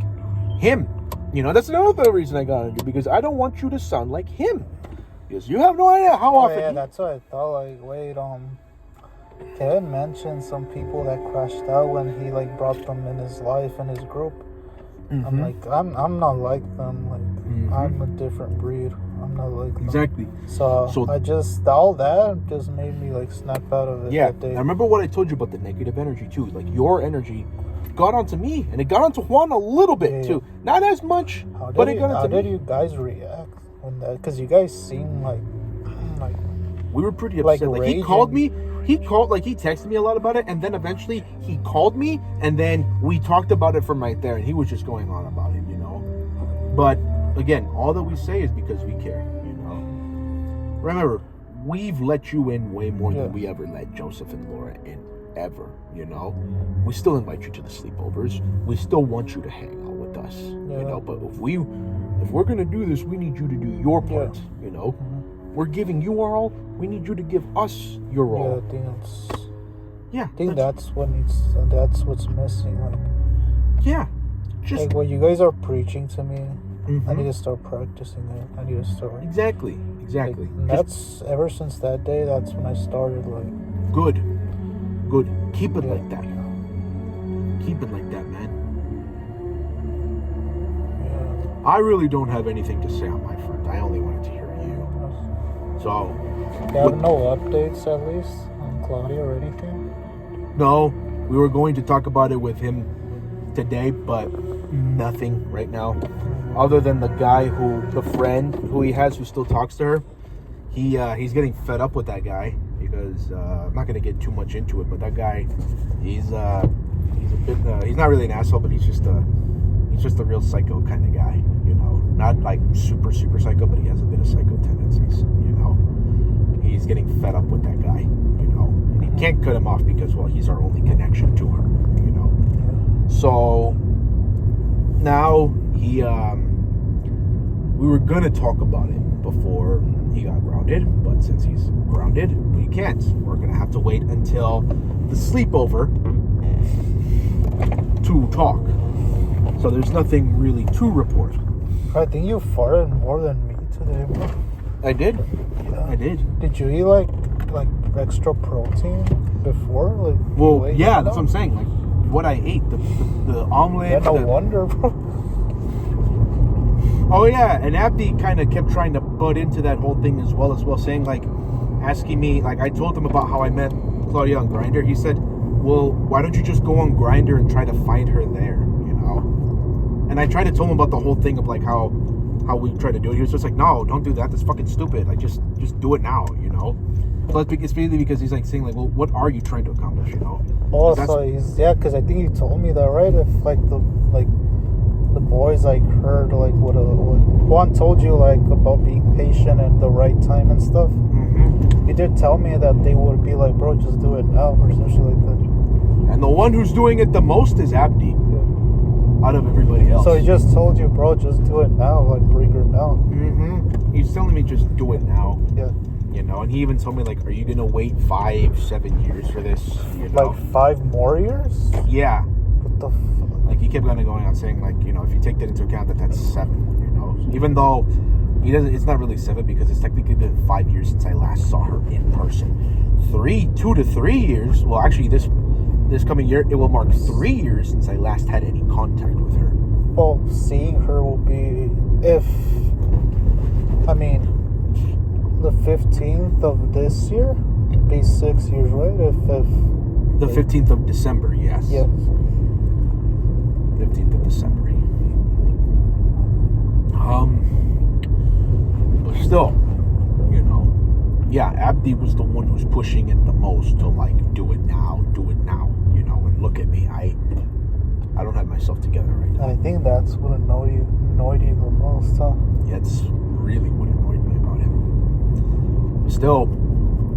him, you know. That's another reason I got into it, because I don't want you to sound like him, because you have no idea how often. Yeah, that's what I thought. Like, wait, Kevin mentioned some people that crashed out when he like brought them in his life and his group. I'm like, I'm not like them. Like, I'm a different breed. I'm not like them. Exactly. So I just, all that just made me like snap out of it. Yeah, that day. I remember what I told you about the negative energy too. Like, your energy got onto me, and it got onto Juan a little bit too. Not as much, but it got onto me. How did you guys react when that? Because you guys seem like we were pretty like upset. Like, he called me. He texted me a lot about it, and then eventually he called me, and then we talked about it from right there, and he was just going on about it, you know. But again, all that we say is because we care, you know. Remember, we've let you in way more than we ever let Joseph and Laura in, ever, you know. We still invite you to the sleepovers. We still want you to hang out with us, you know. But if we're gonna do this, we need you to do your part, you know. We're giving you our all. We need you to give us your all. I think that's what's missing. Like, just like what you guys are preaching to me. I need to start practicing it. I need to start. Exactly. Like, that's ever since that day. That's when I started. Like, good. Keep it like that. Keep it like that, man. Yeah. I really don't have anything to say on my front. I only wanted to hear you. So, you have no updates at least on Claudia or anything? No, we were going to talk about it with him today, but nothing right now. Other than the guy the friend who he has who still talks to her, he's getting fed up with that guy because I'm not going to get too much into it, but that guy, he's a bit, he's not really an asshole, but he's just a real psycho kind of guy, you know. Not like super psycho, but he has a bit of psycho tendencies, you know. He's getting fed up with that guy, you know, and he can't cut him off because, well, he's our only connection to her, you know. So now we were gonna talk about it before he got grounded, but since he's grounded, we can't. We're gonna have to wait until the sleepover to talk. So there's nothing really to report. I think you farted more than me today, bro. I did. Yeah. I did. Did you eat like extra protein before? Like, well, yeah, that's what I'm saying. Like, what I ate, the omelet. Yeah, no wonder, bro. Oh yeah, and Abdi kind of kept trying to butt into that whole thing as well, saying like, asking me, like, I told him about how I met Claudia on Grindr. He said, well, why don't you just go on Grindr and try to find her there, you know? And I tried to tell him about the whole thing of like how we try to do it. He was just like, no, don't do that. That's fucking stupid. Like, just do it now, you know? So it's really because he's like saying like, well, what are you trying to accomplish, you know? Oh, so because I think you told me that, right? If like the boys like heard like what Juan told you like about being patient and the right time and stuff. He did tell me that they would be like, bro, just do it now or something like that. And the one who's doing it the most is Abdi. Out of everybody else. So he just told you, bro, just do it now, like bring her down. He's telling me just do it now. Yeah. You know, and he even told me like, are you gonna wait 5-7 years for this? You know? Like 5 more years? Yeah. What the fuck? Like, he kept going on saying like, you know, if you take that into account, that's 7. You know, even though he doesn't, it's not really 7 because it's technically been 5 years since I last saw her in person. 2 to 3 years. Well, actually, this coming year, it will mark 3 years since I last had any contact with her. Well, seeing her will be, the 15th of this year, be 6 years, right? If the 15th of December, yes. Yes. 15th of December. But still, you know, yeah, Abdi was the one who's pushing it the most to like, do it now, you know, and look at me, I don't have myself together right now. I think that's what annoyed you the most, huh? Yeah, it's really what annoyed me about him. But still,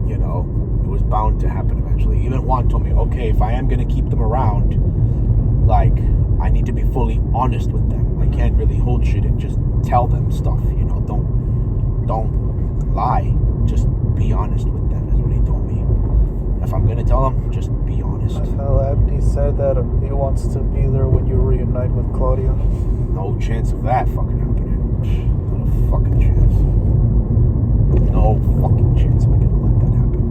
you know, it was bound to happen eventually. Even Juan told me, okay, if I am going to keep them around, like, I need to be fully honest with them. I can't really hold shit and just tell them stuff, you know, don't lie. Just be honest with them is what he told me. If I'm going to tell them, just be honest. honest. Abdi said that he wants to be there when you reunite with Claudia. No chance of that fucking happening. Not a fucking chance. No fucking chance am I gonna let that happen.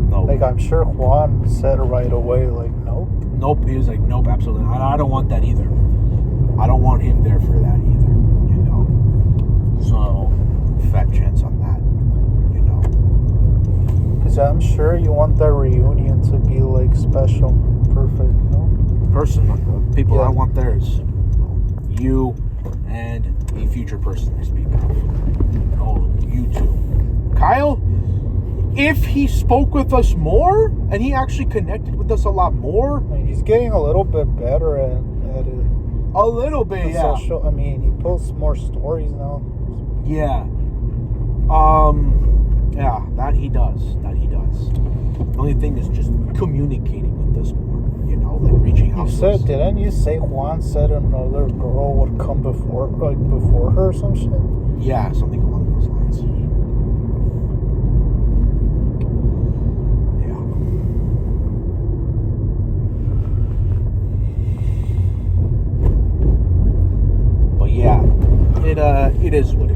No. Like, I'm sure Juan said right away, like, nope. Nope. He was like, nope, absolutely. I don't want that either. I don't want him there for that either. You know. So, fat chance on that. You know. Because I'm sure you want that reunion to be, like, special. Perfect, you know? Person, people Yeah. I want there is you and a future person I speak of. Oh, you two. Kyle, if he spoke with us more and he actually connected with us a lot more, I mean, he's getting a little bit better at it. a little bit, yeah. Social, I mean, he posts more stories now. Yeah. Yeah, that he does. That he does. The only thing is just communicating with us more, you know, like reaching out You to us. said, didn't you say Juan said another girl would come before her or some shit? Yeah, something along those lines. Yeah. But yeah, it is what